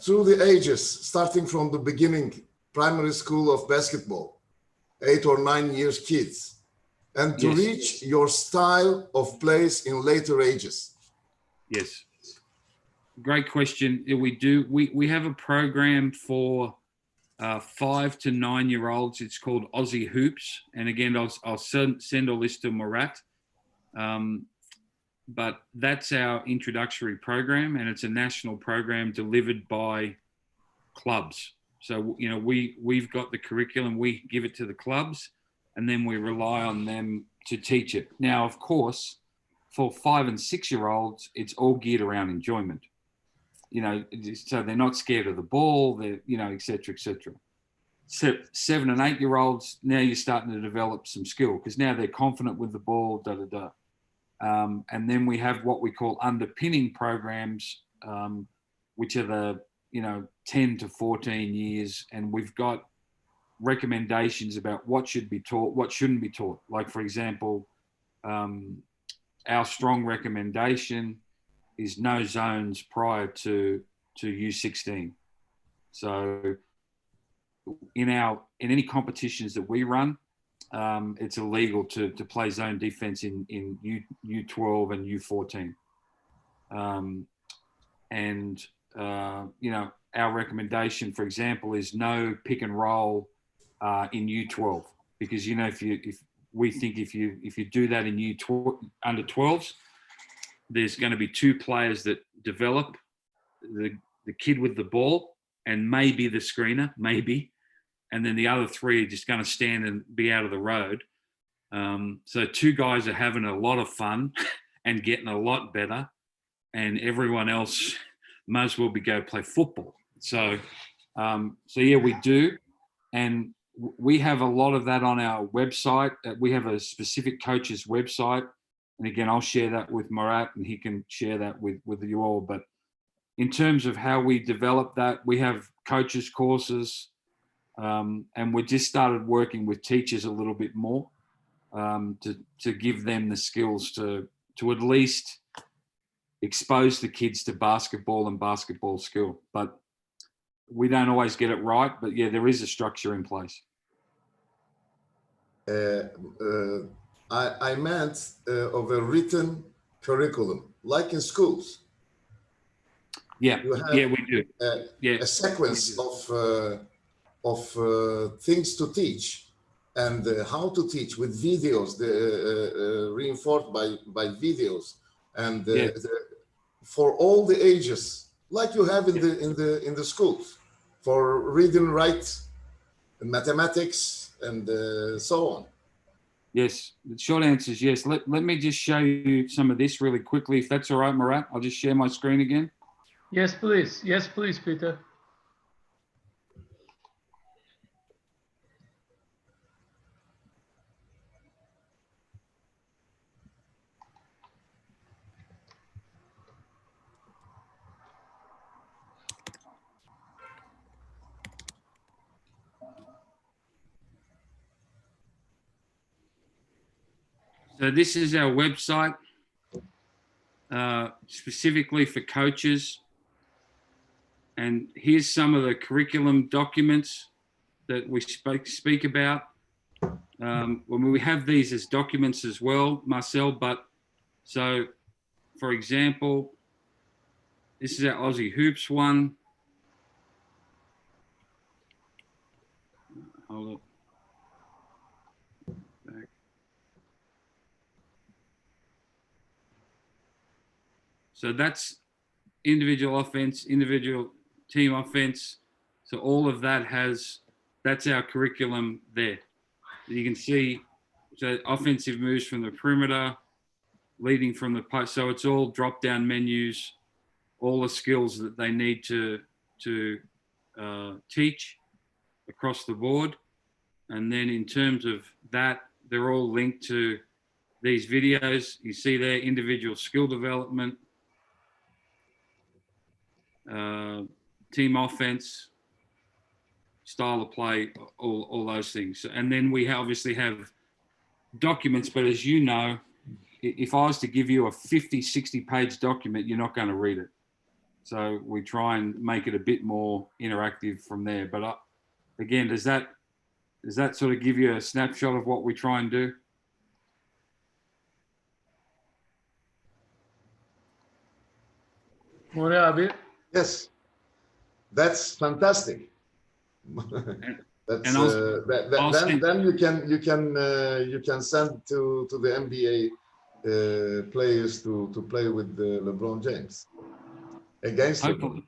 [SPEAKER 6] Through the ages, starting from the beginning, primary school of basketball, 8 or 9 years kids, and to reach your style of plays in later ages.
[SPEAKER 1] Yes. Great question. We have a program for 5 to 9 year olds. It's called Aussie Hoops. And again, I'll send all this to Murat. But that's our introductory program, and it's a national program delivered by clubs. So, we've got the curriculum, we give it to the clubs, and then we rely on them to teach it. Now, of course, for 5 and 6 year olds, it's all geared around enjoyment. So they're not scared of the ball, they're, et cetera, et cetera. So 7 and 8 year olds, now you're starting to develop some skill because now they're confident with the ball, and then we have what we call underpinning programs, which are the 10 to 14 years, and we've got recommendations about what should be taught, what shouldn't be taught. Like, for example, our strong recommendation is no zones prior to U16. So in any competitions that we run, it's illegal to play zone defense in U12 and U14. You know, our recommendation, for example, is no pick and roll in U12, because, you know, if you do that in under 12s, there's going to be two players that develop, the kid with the ball and maybe the screener, maybe, and then the other three are just going to stand and be out of the road. So two guys are having a lot of fun and getting a lot better, and everyone else might as well go play football. So yeah, we do, and we have a lot of that on our website. We have a specific coach's website, and again, I'll share that with Murat, and he can share that with you all. But in terms of how we develop that, we have coaches courses, and we just started working with teachers a little bit more to give them the skills to at least expose the kids to basketball and basketball skill. But we don't always get it right, but yeah, there is a structure in place.
[SPEAKER 6] I meant of a written curriculum, like in schools.
[SPEAKER 1] Yeah, yeah, we do.
[SPEAKER 6] A sequence of things to teach and how to teach with videos, reinforced by videos, and for all the ages, like you have in the schools, for reading, write, mathematics, and so on.
[SPEAKER 1] Yes, the short answer is yes. Let me just show you some of this really quickly, if that's all right, Murat. I'll just share my screen again.
[SPEAKER 2] Yes, please. Yes, please, Peter.
[SPEAKER 1] So this is our website, specifically for coaches. And here's some of the curriculum documents that we speak about. When we have these as documents as well, Marcel, but so, for example, this is our Aussie Hoops one. Hold up. Back. So that's individual offense, individual team offense. So all of that that's our curriculum there. You can see, so offensive moves from the perimeter, leading from the post. So it's all drop-down menus, all the skills that they need to teach across the board. And then in terms of that, they're all linked to these videos. You see there, individual skill development, team offense, style of play, all those things. And then we obviously have documents, but as you know, if I was to give you a 50, 60 page document, you're not going to read it. So we try and make it a bit more interactive from there. But again, does that sort of give you a snapshot of what we try and do?
[SPEAKER 2] Nuri abi.
[SPEAKER 6] Yes, that's fantastic. That's, then you can send to the NBA players to play with LeBron James against
[SPEAKER 1] hopefully.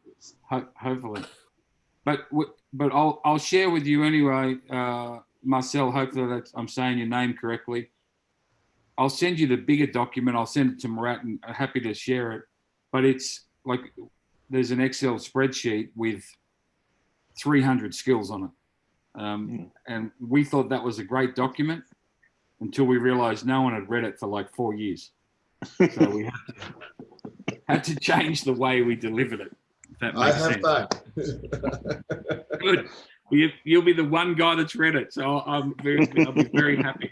[SPEAKER 6] LeBron.
[SPEAKER 1] Hopefully, but I'll share with you anyway, Marcel. Hopefully that I'm saying your name correctly. I'll send you the bigger document. I'll send it to Murat, and I'm happy to share it. But it's like there's an Excel spreadsheet with 300 skills on it. And we thought that was a great document until we realized no one had read it for like 4 years. So we had to change the way we delivered it, if that makes sense.
[SPEAKER 6] I have time.
[SPEAKER 1] Good. You'll be the one guy that's read it. So I'll be very happy.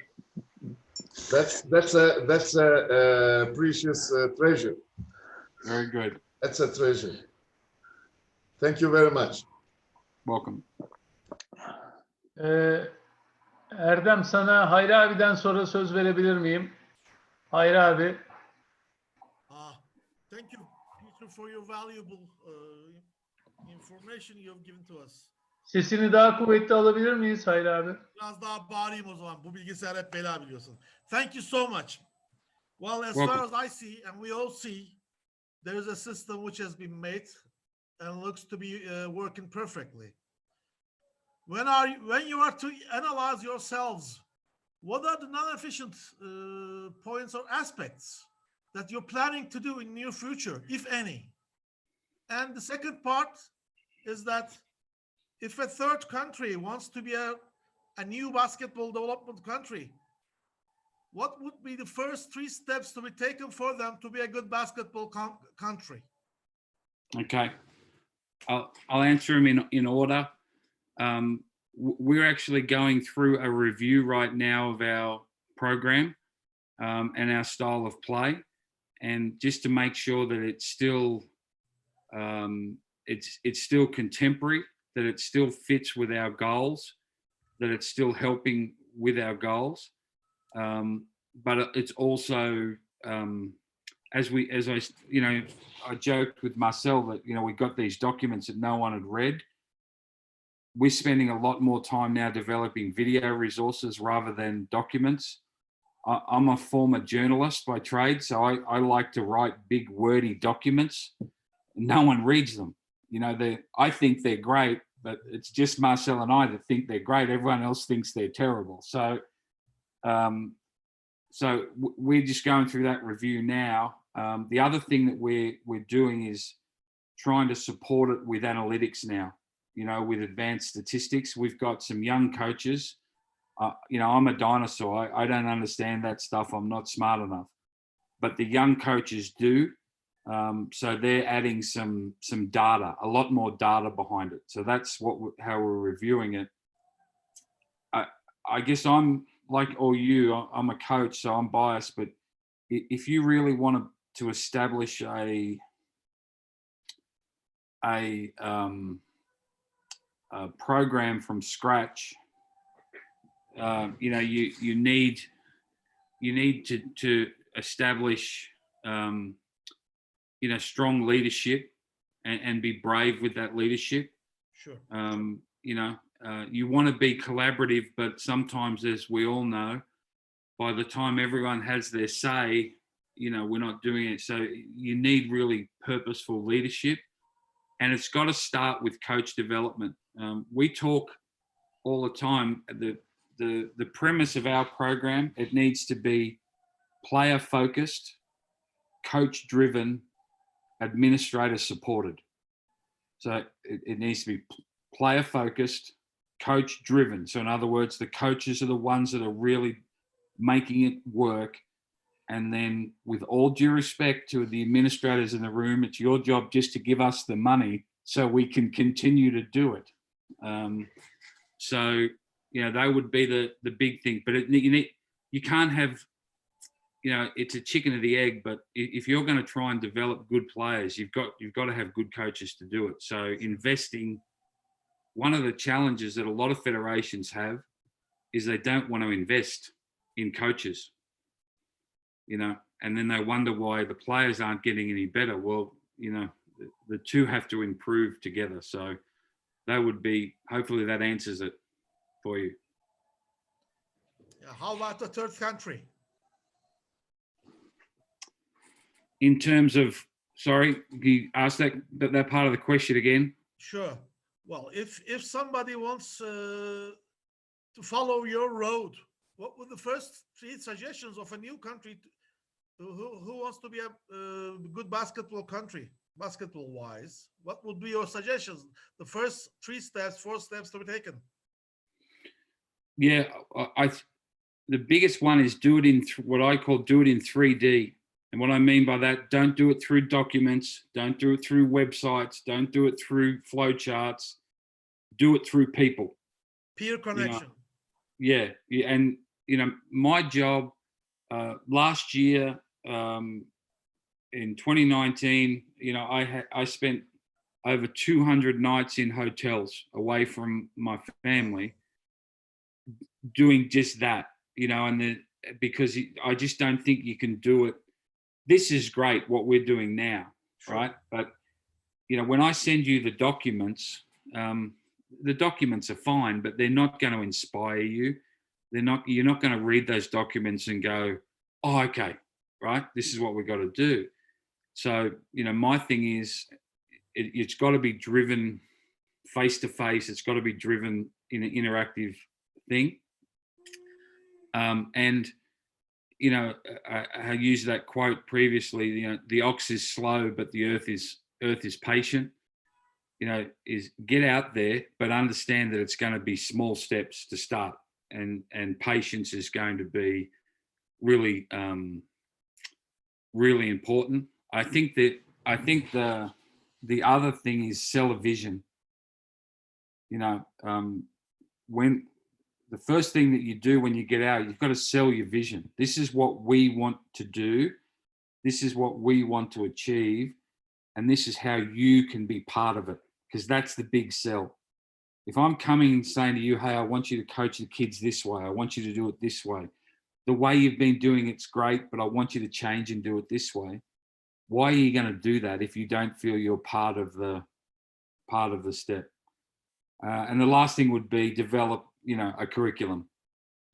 [SPEAKER 6] That's a precious treasure.
[SPEAKER 1] Very good.
[SPEAKER 6] That's a treasure. Thank you very much.
[SPEAKER 1] Welcome.
[SPEAKER 2] Erdem, sana Hayri abiden sonra söz verebilir miyim? Hayri abi.
[SPEAKER 7] Thank you, Peter, for your valuable information you've given to us.
[SPEAKER 2] Sesini daha kuvvetli alabilir miyiz Hayri abi?
[SPEAKER 7] Biraz daha bağırayım o zaman. Bu bilgisayar hep bela biliyorsun. Thank you so much. Well, as
[SPEAKER 1] Welcome.
[SPEAKER 7] far as I see, and we all see, there is a system which has been made and looks to be working perfectly. When you are to analyze yourselves, what are the non-efficient points or aspects that you're planning to do in near future, if any? And the second part is that if a third country wants to be a new basketball development country, what would be the first 3 steps to be taken for them to be a good basketball country?
[SPEAKER 1] Okay, I'll answer them in order. We're actually going through a review right now of our program and our style of play, and just to make sure that it's still it's still contemporary, that it still fits with our goals, that it's still helping with our goals, but it's also as I I joked with Marcel that we got these documents that no one had read. We're spending a lot more time now developing video resources rather than documents. I'm a former journalist by trade, so I like to write big wordy documents. No one reads them. I think they're great, but it's just Marcel and I that think they're great. Everyone else thinks they're terrible. So we're just going through that review now. The other thing that we're doing is trying to support it with analytics now, with advanced statistics. We've got some young coaches. I'm a dinosaur. I don't understand that stuff. I'm not smart enough. But the young coaches do. So they're adding some data, a lot more data behind it. So that's how we're reviewing it. I guess I'm like all you. I'm a coach, so I'm biased. But if you really want to establish a program from scratch, you need to establish strong leadership and be brave with that leadership.
[SPEAKER 7] Sure.
[SPEAKER 1] You want to be collaborative, but sometimes, as we all know, by the time everyone has their say, we're not doing it. So you need really purposeful leadership, and it's got to start with coach development. We talk all the time. The premise of our program, it needs to be player focused, coach driven, administrator supported. So it needs to be player focused, coach driven. So in other words, the coaches are the ones that are really making it work. And then, with all due respect to the administrators in the room, it's your job just to give us the money so we can continue to do it. That would be the big thing. But you can't have, it's a chicken or the egg. But if you're going to try and develop good players, you've got to have good coaches to do it. So investing, one of the challenges that a lot of federations have is they don't want to invest in coaches. And then they wonder why the players aren't getting any better. Well, the two have to improve together. So that would be, hopefully that answers it for you.
[SPEAKER 7] Yeah, how about the third country?
[SPEAKER 1] In terms of, sorry, can you ask that part of the question again?
[SPEAKER 7] Sure. Well, if somebody wants to follow your road, what would the first 3 suggestions of a new country who wants to be a good basketball country, basketball wise? What would be your suggestions? The first 3 steps, 4 steps to be taken?
[SPEAKER 1] Yeah, the biggest one is do it in what I call do it in 3D. And what I mean by that, don't do it through documents, don't do it through websites, don't do it through flowcharts, do it through people.
[SPEAKER 7] Peer connection.
[SPEAKER 1] Yeah. And, my job last year in 2019, I spent over 200 nights in hotels away from my family doing just that, you know, and because I just don't think you can do it. This is great what we're doing now, right? But you know, when I send you the documents are fine, but they're not going to inspire you. You're not going to read those documents and go, oh, okay, right, this is what we've got to do. So, you know, my thing is it's got to be driven face to face. It's got to be driven in an interactive thing. And, you know, I used that quote previously, you know, the ox is slow, but the earth is patient. You know, is get out there, but understand that it's going to be small steps to start, and patience is going to be really, really important. I think the other thing is sell a vision. You know, when the first thing that you do when you get out, you've got to sell your vision. This is what we want to do. This is what we want to achieve. And this is how you can be part of it, because that's the big sell. If I'm coming and saying to you, hey, I want you to coach the kids this way. I want you to do it this way. The way you've been doing it's great, but I want you to change and do it this way. Why are you going to do that if you don't feel you're part of the step? And the last thing would be develop, you know, a curriculum.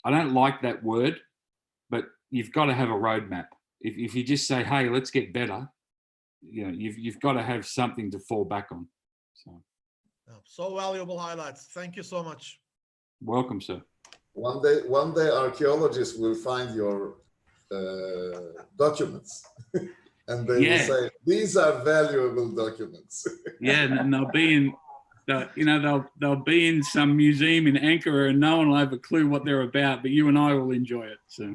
[SPEAKER 1] I don't like that word, but you've got to have a roadmap. If you just say, hey, let's get better, you know, you've got to have something to fall back on.
[SPEAKER 7] So valuable highlights. Thank you so much.
[SPEAKER 1] Welcome, sir.
[SPEAKER 6] One day archaeologists will find your documents and they will say, these are valuable documents.
[SPEAKER 1] Yeah, and they'll be in, you know, they'll be in some museum in Ankara and no one will have a clue what they're about, but you and I will enjoy it. So.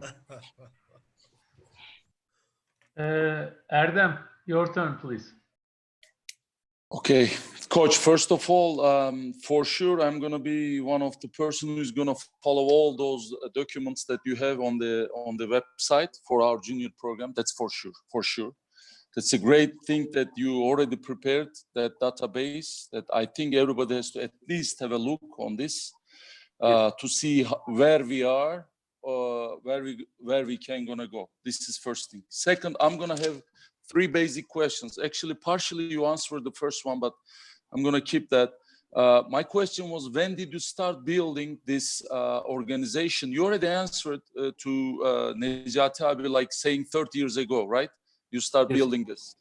[SPEAKER 2] Erdem, your turn, please.
[SPEAKER 3] Okay, Coach, first of all, for sure, I'm going to be one of the person who's going to follow all those documents that you have on the website for our junior program. That's for sure. That's a great thing that you already prepared, that database, that I think everybody has to at least have a look on this to see where we are, where we can gonna go. This is first thing. Second, I'm gonna have 3 basic questions. Actually, partially you answered the first one, but I'm gonna keep that. My question was, when did you start building this organization? You already answered to Necati abi, like saying 30 years ago, right? You start building this.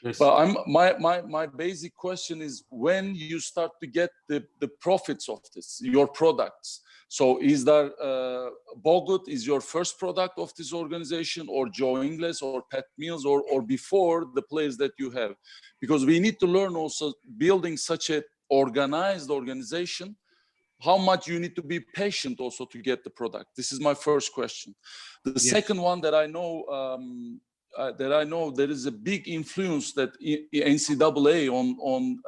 [SPEAKER 1] Yes.
[SPEAKER 3] But my basic question is, when you start to get the profits of this, your products. So is there Bogut is your first product of this organization, or Joe Ingles or Pat Mills, or before the players that you have? Because we need to learn also building such a organized organization, how much you need to be patient also to get the product. This is my first question. The second one that I know there is a big influence that NCAA on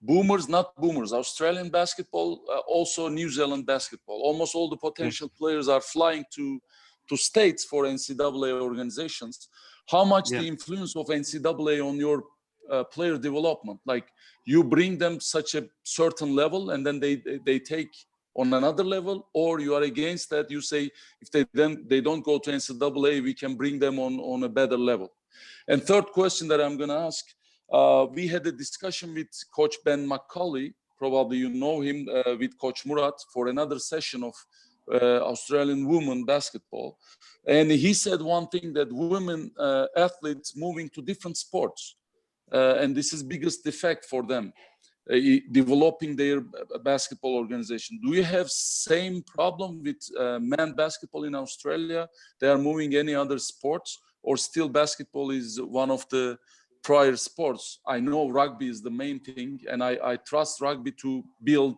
[SPEAKER 3] boomers, not boomers, Australian basketball, also New Zealand basketball. Almost all the potential players are flying to states for NCAA organizations. How much the influence of NCAA on your player development? Like, you bring them such a certain level and then they take on another level, or you are against that? You say, if they don't go to NCAA, we can bring them on a better level. And third question that I'm going to ask, we had a discussion with Coach Ben McCauley, probably you know him, with Coach Murat for another session of Australian women basketball. And he said one thing, that women athletes moving to different sports. And this is biggest defect for them. Developing their basketball organization. Do you have same problem with men basketball in Australia? They are moving any other sports, or still basketball is one of the prior sports? I know rugby is the main thing, and I trust rugby to build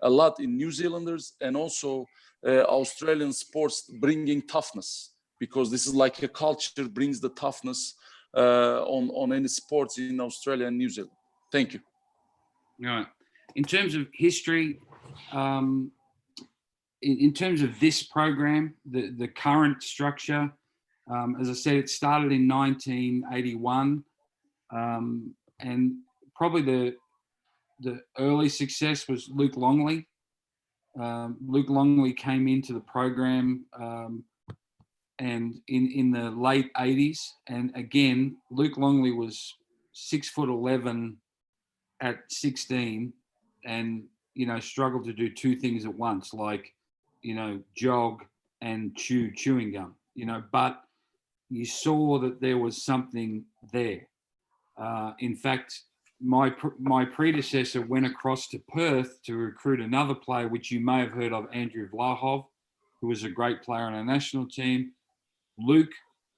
[SPEAKER 3] a lot in New Zealanders and also Australian sports, bringing toughness, because this is like a culture, brings the toughness on any sports in Australia and New Zealand. Thank you.
[SPEAKER 1] Right. In terms of history, in terms of this program, the current structure, as I said, it started in 1981, and probably the early success was Luke Longley. Luke Longley came into the program and in the late 80s. And again, Luke Longley was 6'11" at 16 and, you know, struggled to do two things at once, like, you know, jog and chew chewing gum, you know, but you saw that there was something there. In fact, my predecessor went across to Perth to recruit another player, which you may have heard of, Andrew Vlahov, who was a great player on our national team. Luke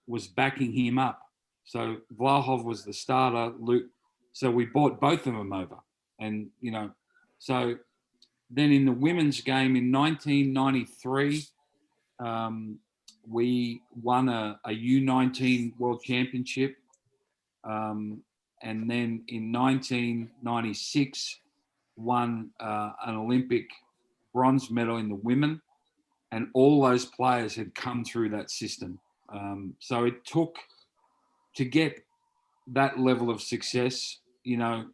[SPEAKER 1] was backing him up. So Vlahov was the starter, Luke. So we brought both of them over. And, you know, so then in the women's game in 1993, we won a U19 World Championship. And then in 1996, won an Olympic bronze medal in the women. And all those players had come through that system. So it took, to get that level of success, you know,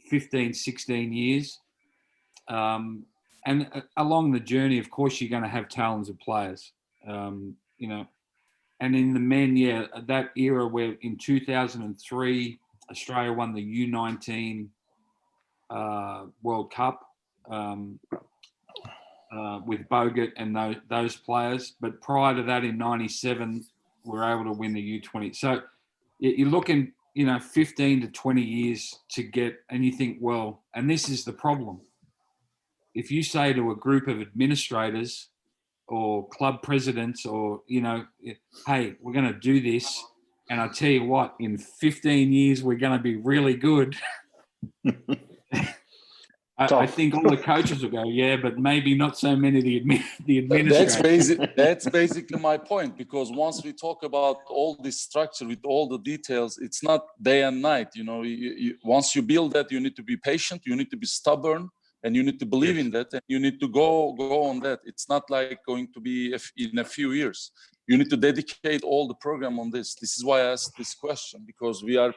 [SPEAKER 1] 15, 16 years. And along the journey, of course, you're going to have talented players, you know. And in the men, yeah, that era where in 2003, Australia won the U19 World Cup with Bogut and those players. But prior to that, in 97, we were able to win the U20. So you're looking, you know, 15 to 20 years to get, and you think, well, and this is the problem. If you say to a group of administrators or club presidents or, you know, hey, we're going to do this, and I tell you what, in 15 years, we're going to be really good. I think all the coaches will go, yeah, but maybe not so many of the administrators.
[SPEAKER 3] That's basically my point, because once we talk about all this structure with all the details, it's not day and night. You know, once you build that, you need to be patient, you need to be stubborn, and you need to believe in that, and you need to go on that. It's not like going to be in a few years. You need to dedicate all the program on this. This is why I asked this question, because we are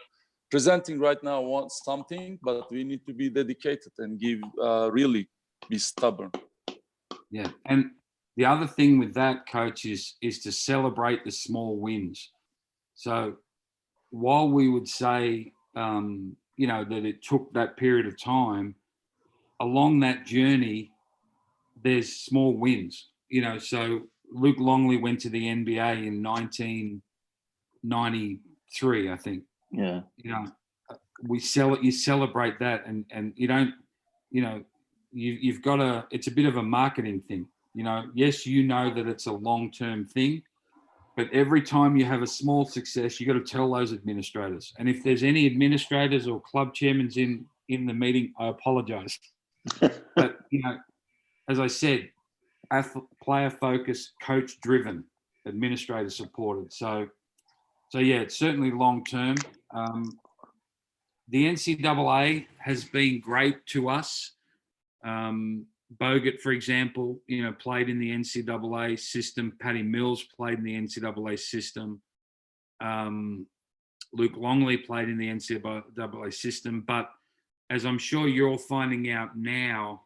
[SPEAKER 3] presenting right now something, but we need to be dedicated and really be stubborn.
[SPEAKER 1] Yeah, and the other thing with that, coach, is to celebrate the small wins. So while we would say, you know, that it took that period of time, along that journey, there's small wins. You know, so Luke Longley went to the NBA in 1993, I think.
[SPEAKER 5] Yeah.
[SPEAKER 1] You know, you celebrate that, and you don't, you know, you've got to, it's a bit of a marketing thing. You know, yes, you know that it's a long-term thing, but every time you have a small success, you got to tell those administrators. And if there's any administrators or club chairmen in the meeting, I apologize. But, you know, as I said, player focused, coach driven, administrator supported. So yeah, it's certainly long term. The NCAA has been great to us. Bogut, for example, you know, played in the NCAA system. Patty Mills played in the NCAA system. Luke Longley played in the NCAA system. But as I'm sure you're all finding out now,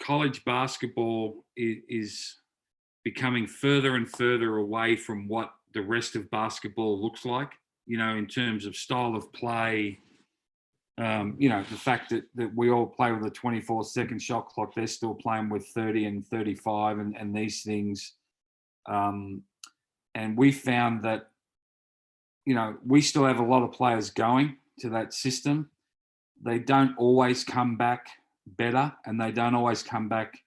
[SPEAKER 1] college basketball is becoming further and further away from what the rest of basketball looks like, you know, in terms of style of play. You know, the fact that we all play with a 24-second shot clock, they're still playing with 30 and 35 and these things. And we found that, you know, we still have a lot of players going to that system. They don't always come back better, and they don't always come back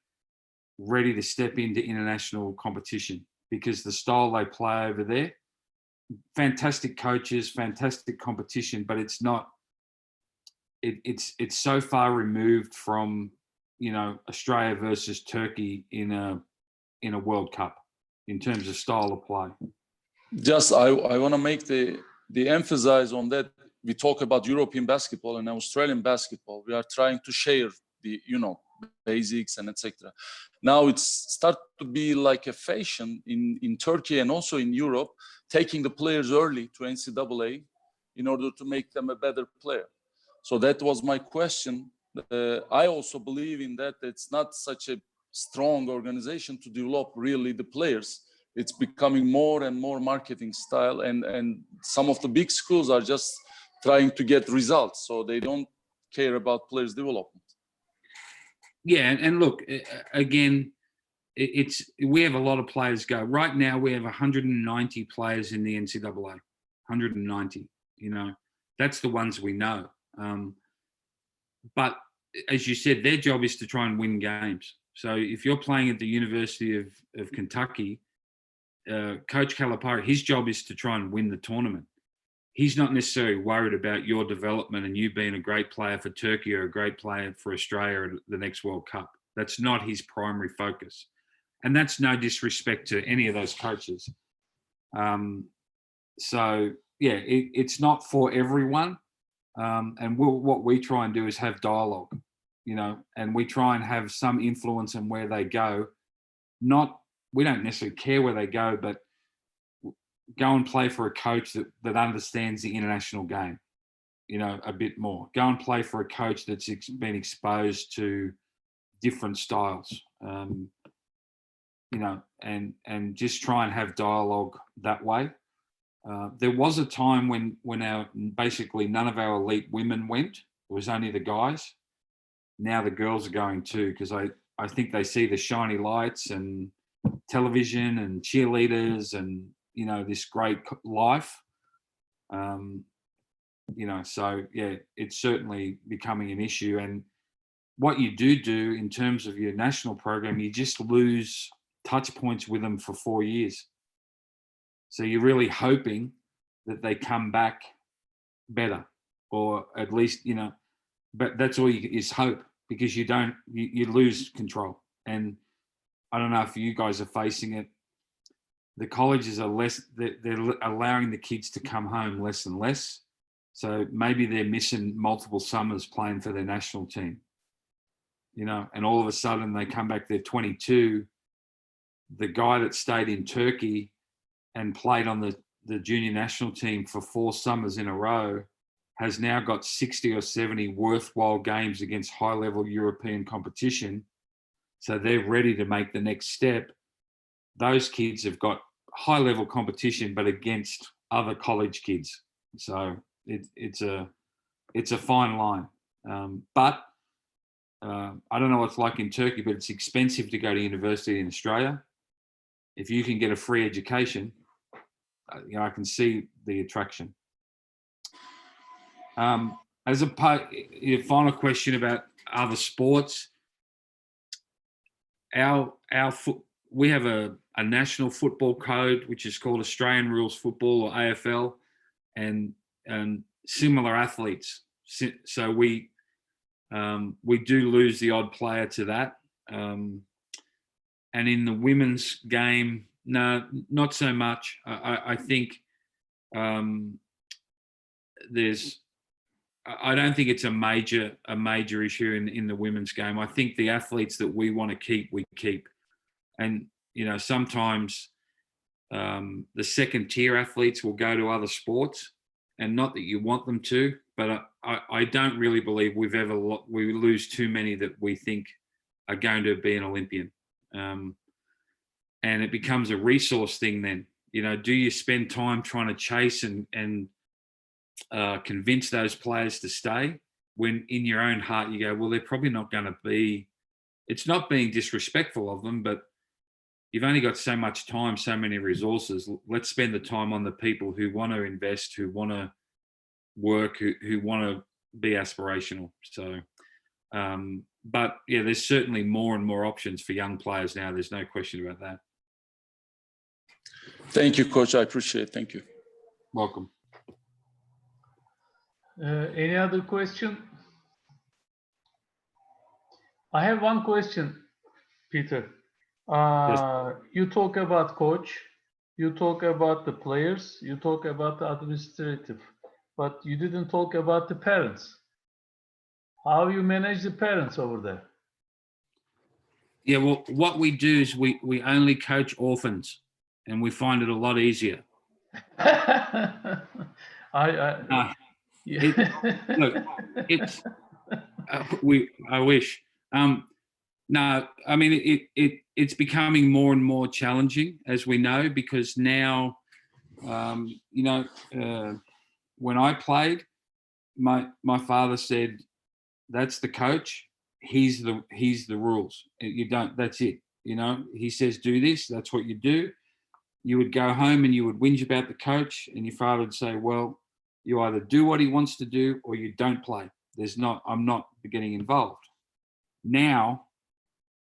[SPEAKER 1] ready to step into international competition, because the style they play over there, fantastic coaches, fantastic competition, but it's not, it's so far removed from, you know, Australia versus Turkey in a World Cup in terms of style of play.
[SPEAKER 3] Just I want to make the emphasis on that. We talk about European basketball and Australian basketball. We are trying to share the, you know, basics and etc. Now it's start to be like a fashion in Turkey and also in Europe, taking the players early to NCAA in order to make them a better player. So that was my question. I also believe in that. It's not such a strong organization to develop really the players. It's becoming more and more marketing style, and some of the big schools are just trying to get results, so they don't care about players development.
[SPEAKER 1] Yeah, and look, again, we have a lot of players go. Right now, we have 190 players in the NCAA, 190, you know, that's the ones we know. But as you said, their job is to try and win games. So if you're playing at the University of Kentucky, Coach Calipari, his job is to try and win the tournament. He's not necessarily worried about your development and you being a great player for Turkey or a great player for Australia at the next World Cup. That's not his primary focus. And that's no disrespect to any of those coaches. So, yeah, it's not for everyone. And what we try and do is have dialogue, you know, and we try and have some influence on where they go. We don't necessarily care where they go, but go and play for a coach that understands the international game, you know, a bit more. Go and play for a coach that's been exposed to different styles, you know, and just try and have dialogue that way. There was a time when basically none of our elite women went. It was only the guys. Now the girls are going too, because I think they see the shiny lights and television and cheerleaders and, you know, this great life. You know, so yeah, it's certainly becoming an issue. And what you do in terms of your national program, you just lose touch points with them for 4 years. So you're really hoping that they come back better, or at least, you know, but that's all is hope, because you lose control. And I don't know if you guys are facing it. The colleges are they're allowing the kids to come home less and less. So maybe they're missing multiple summers playing for their national team, you know, and all of a sudden they come back, they're 22. The guy that stayed in Turkey and played on the junior national team for 4 summers in a row has now got 60 or 70 worthwhile games against high-level European competition. So they're ready to make the next step. Those kids have got high-level competition, but against other college kids. So it's a fine line. But I don't know what it's like in Turkey, but it's expensive to go to university in Australia. If you can get a free education, you know, I can see the attraction. As a your final question about other sports, we have a national football code which is called Australian Rules Football, or AFL, and similar athletes. So we do lose the odd player to that. And in the women's game, no, not so much. I think I don't think it's a major issue in the women's game. I think the athletes that we want to keep, we keep. And, you know, sometimes the second tier athletes will go to other sports, and not that you want them to, but I don't really believe we lose too many that we think are going to be an Olympian. And it becomes a resource thing then. You know, do you spend time trying to chase and convince those players to stay, when in your own heart you go, well, they're probably not going to be. It's not being disrespectful of them, but you've only got so much time, so many resources. Let's spend the time on the people who want to invest, who want to work, who want to be aspirational. So, but yeah, there's certainly more and more options for young players now. There's no question about that.
[SPEAKER 3] Thank you, Coach. I appreciate it. Thank you.
[SPEAKER 1] Welcome.
[SPEAKER 2] Any other question? I have one question, Peter.
[SPEAKER 1] Yes.
[SPEAKER 2] You talk about coach, you talk about the players, you talk about the administrative, but you didn't talk about the parents. How you manage the parents over there?
[SPEAKER 1] Yeah, well, what we do is we only coach orphans, and we find it a lot easier.
[SPEAKER 2] Yeah.
[SPEAKER 1] Look, I wish. No, I mean it's becoming more and more challenging, as we know, because now, when I played, my father said, "That's the coach. He's the rules. You don't. That's it. He says do this. That's what you do." You would go home and you would whinge about the coach, and your father would say, "Well, you either do what he wants to do or you don't play. I'm not getting involved." Now,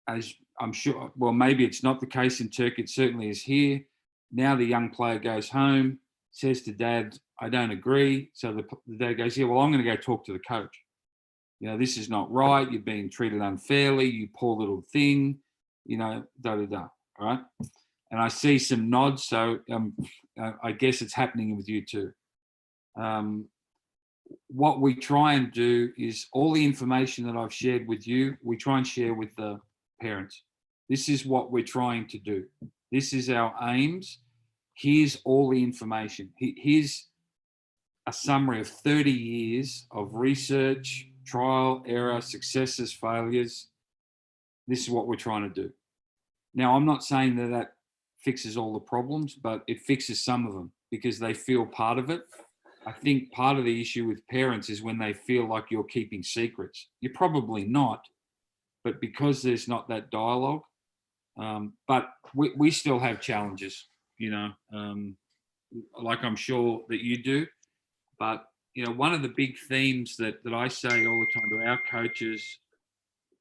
[SPEAKER 1] as I'm sure, well, maybe it's not the case in Turkey, it certainly is here. Now the young player goes home, says to dad, "I don't agree." So the dad goes, "Yeah, well, I'm going to go talk to the coach. This is not right. You're being treated unfairly. You poor little thing, da, da, da." All right. And I see some nods. So I guess it's happening with you too. What we try and do is all the information that I've shared with you, we try and share with the parents. This is what we're trying to do. This is our aims. Here's all the information. Here's a summary of 30 years of research, trial, error, successes, failures. This is what we're trying to do. Now, I'm not saying that fixes all the problems, but it fixes some of them because they feel part of it. I think part of the issue with parents is when they feel like you're keeping secrets. You're probably not, but because there's not that dialogue, but we still have challenges, like I'm sure that you do. But, one of the big themes that I say all the time to our coaches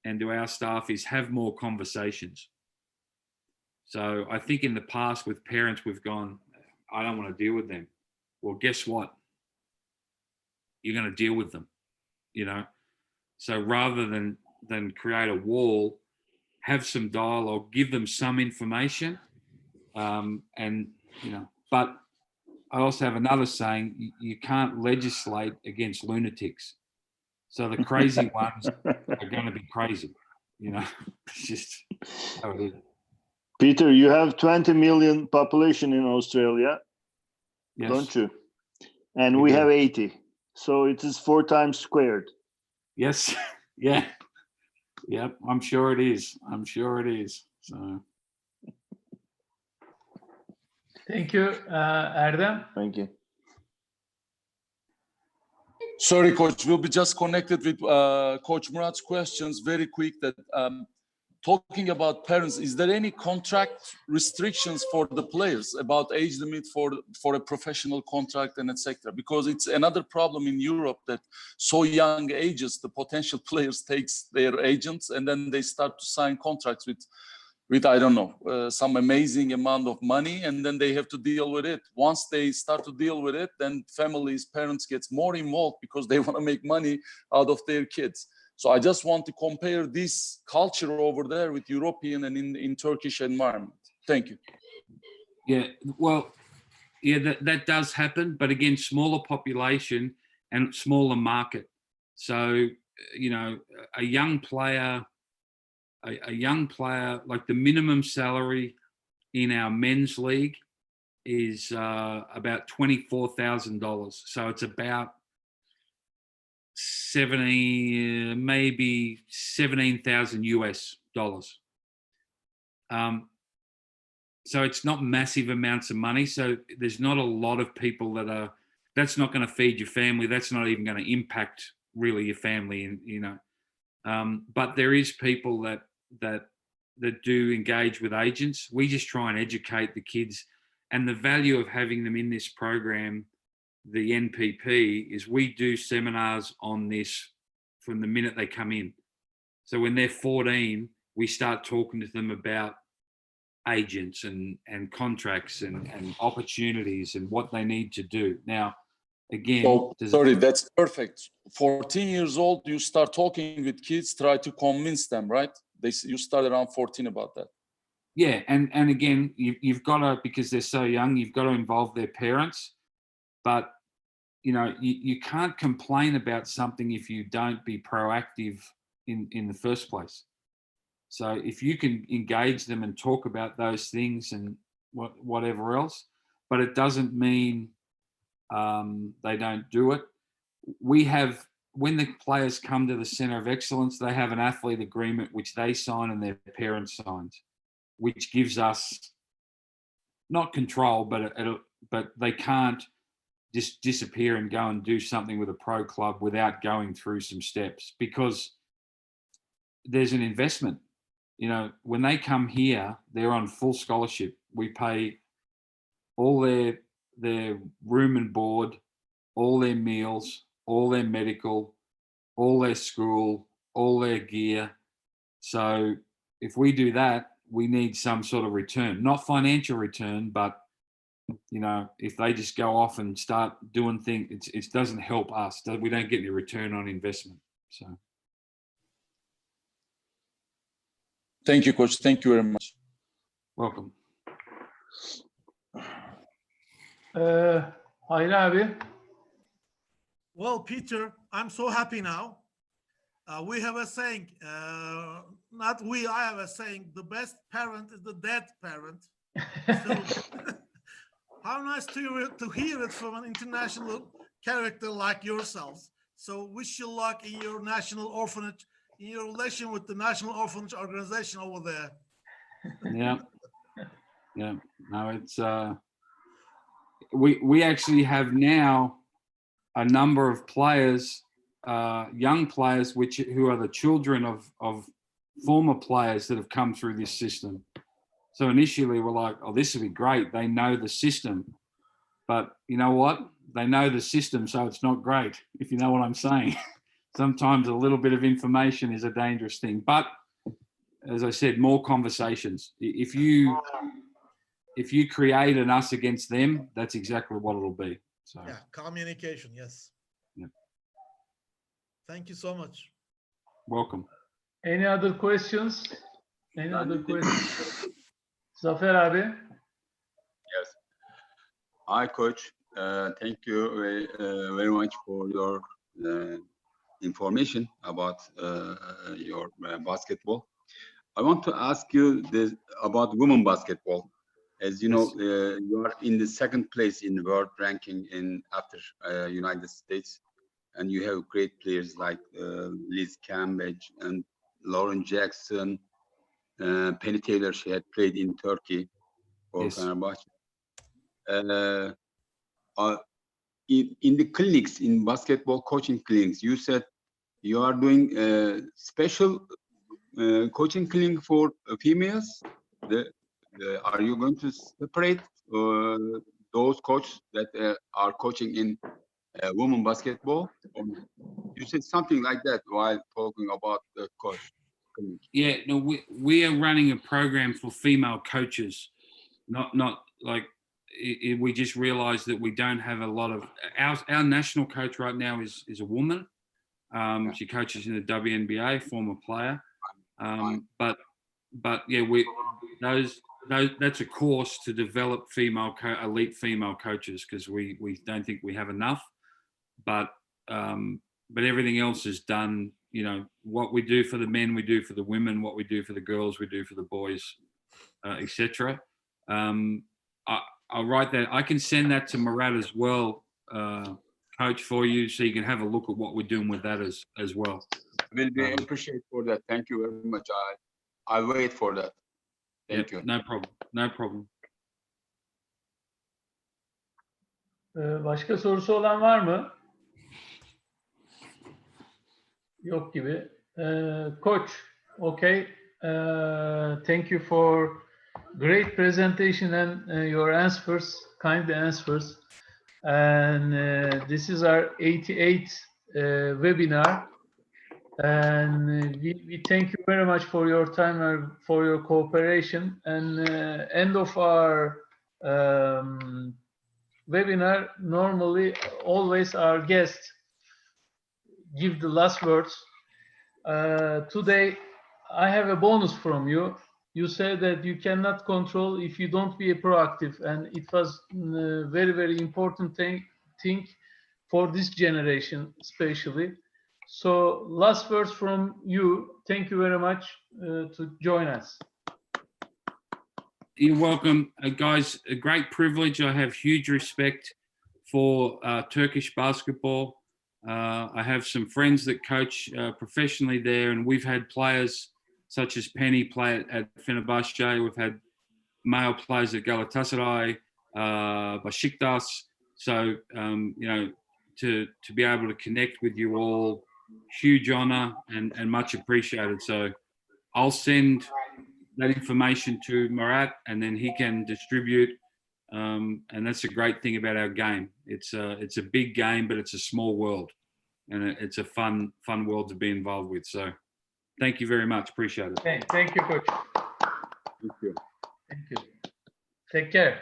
[SPEAKER 1] and to our staff is have more conversations. So I think in the past with parents, we've gone, "I don't want to deal with them." Well, guess what? You're going to deal with them, So rather than create a wall, have some dialogue, give them some information, but I also have another saying: you can't legislate against lunatics. So the crazy ones are going to be crazy, It's just how it is.
[SPEAKER 5] Peter, you have 20 million population in Australia,
[SPEAKER 1] Yes.
[SPEAKER 5] don't you? And we have 80. So it is 4 times squared.
[SPEAKER 1] Yes. Yeah. Yep. I'm sure it is. So.
[SPEAKER 2] Thank you, Erdem.
[SPEAKER 5] Thank you.
[SPEAKER 3] Sorry, Coach. We'll be just connected with Coach Murat's questions very quick. That talking about parents, is there any contract restrictions for the players about age limit for a professional contract and etc.? Because it's another problem in Europe that so young ages, the potential players takes their agents and then they start to sign contracts with I don't know, some amazing amount of money, and then they have to deal with it. Once they start to deal with it, then families, parents gets more involved because they want to make money out of their kids. So I just want to compare this culture over there with European and in Turkish environment. Thank you.
[SPEAKER 1] Yeah, well, yeah, that does happen, but again, smaller population and smaller market. So, a young player, like the minimum salary in our men's league is about $24,000. So it's about 17,000 US dollars. So it's not massive amounts of money. So there's not a lot of people that's not going to feed your family. That's not even going to impact really your family. And, but there is people that do engage with agents. We just try and educate the kids, and the value of having them in this program, the NPP, is we do seminars on this from the minute they come in. So when they're 14, we start talking to them about agents and contracts and opportunities and what they need to do. Now, again,
[SPEAKER 3] sorry, that's perfect. 14 years old, you start talking with kids, try to convince them, right? You start around 14 about that.
[SPEAKER 1] Yeah, and again, you've got to, because they're so young, you've got to involve their parents. But you can't complain about something if you don't be proactive in the first place. So if you can engage them and talk about those things and whatever else, but it doesn't mean they don't do it. We have when the players come to the Center of Excellence, they have an athlete agreement which they sign and their parents sign, which gives us not control, but they can't just disappear and go and do something with a pro club without going through some steps, because there's an investment. You know, when they come here, they're on full scholarship. We pay all their room and board, all their meals, all their medical, all their school, all their gear. So if we do that, we need some sort of return, not financial return, but you know, if they just go off and start doing things, it doesn't help us. We don't get any return on investment. So.
[SPEAKER 3] Thank you, Coach. Thank you very much.
[SPEAKER 1] Welcome.
[SPEAKER 2] Hayri abi.
[SPEAKER 7] Well, Peter, I'm so happy now. We have a saying, not we, I have a saying, the best parent is the dead parent. So, how nice to hear it from an international character like yourselves. So wish you luck in your national orphanage, in your relation with the National Orphanage Organization over there.
[SPEAKER 1] Yeah. Yeah. No, it's, we actually have now a number of players, young players, who are the children of former players that have come through this system. So initially we're like, oh, this would be great. They know the system, but you know what? They know the system, so it's not great, if you know what I'm saying. Sometimes a little bit of information is a dangerous thing, but as I said, more conversations. If you create an us against them, that's exactly what it'll be. So
[SPEAKER 7] yeah, communication, yes.
[SPEAKER 1] Yeah.
[SPEAKER 7] Thank you so much.
[SPEAKER 1] Welcome.
[SPEAKER 2] Any other questions? Any other questions? Zafer abi.
[SPEAKER 8] Yes. Hi, Coach. Thank you very much for your information about your basketball. I want to ask you about women basketball. As you know, you are in the second place in the world ranking after United States, and you have great players like Liz Cambridge and Lauren Jackson, Penny Taylor. She had played in Turkey for Fenerbahce. In the clinics, in basketball coaching clinics, you said you are doing special coaching clinic for females. Are you going to separate those coaches that are coaching in women basketball? Or you said something like that while talking about the coach clinic.
[SPEAKER 1] Yeah, no, we are running a program for female coaches, not like we just realized that we don't have a lot of our national coach right now is a woman. She coaches in the WNBA, former player. But yeah, that's a course to develop elite female coaches, because we don't think we have enough. But everything else is done. You know, what we do for the men, we do for the women. What we do for the girls, we do for the boys, etc. I'll write that. I can send that to Murat as well, Coach, for you, so you can have a look at what we're doing with that as well.
[SPEAKER 8] Will be appreciated for that. Thank you very much. I'll wait for that. Thank you.
[SPEAKER 1] No problem. No problem.
[SPEAKER 2] Başka sorusu olan var mı? Yok gibi. Coach, okay. Thank you for great presentation and your answers, kind answers. And this is our 88th webinar. And we thank you very much for your time and for your cooperation. And end of our webinar, normally always our guests give the last words. Today I have a bonus from you. You said that you cannot control if you don't be proactive, and it was a very, very important thing for this generation especially. So last words from you. Thank you very much to join us.
[SPEAKER 1] You're welcome, guys. A great privilege. I have huge respect for Turkish basketball. I have some friends that coach professionally there, and we've had players such as Penny play at Fenerbahce. We've had male players at Galatasaray, Besiktas. So, to be able to connect with you all, huge honor and much appreciated. So I'll send that information to Murat, and then he can distribute. And that's a great thing about our game. It's a big game, but it's a small world, and it's a fun world to be involved with. So thank you very much. Appreciate it.
[SPEAKER 2] Thank you, Coach.
[SPEAKER 8] Thank you.
[SPEAKER 2] Thank you. Take care.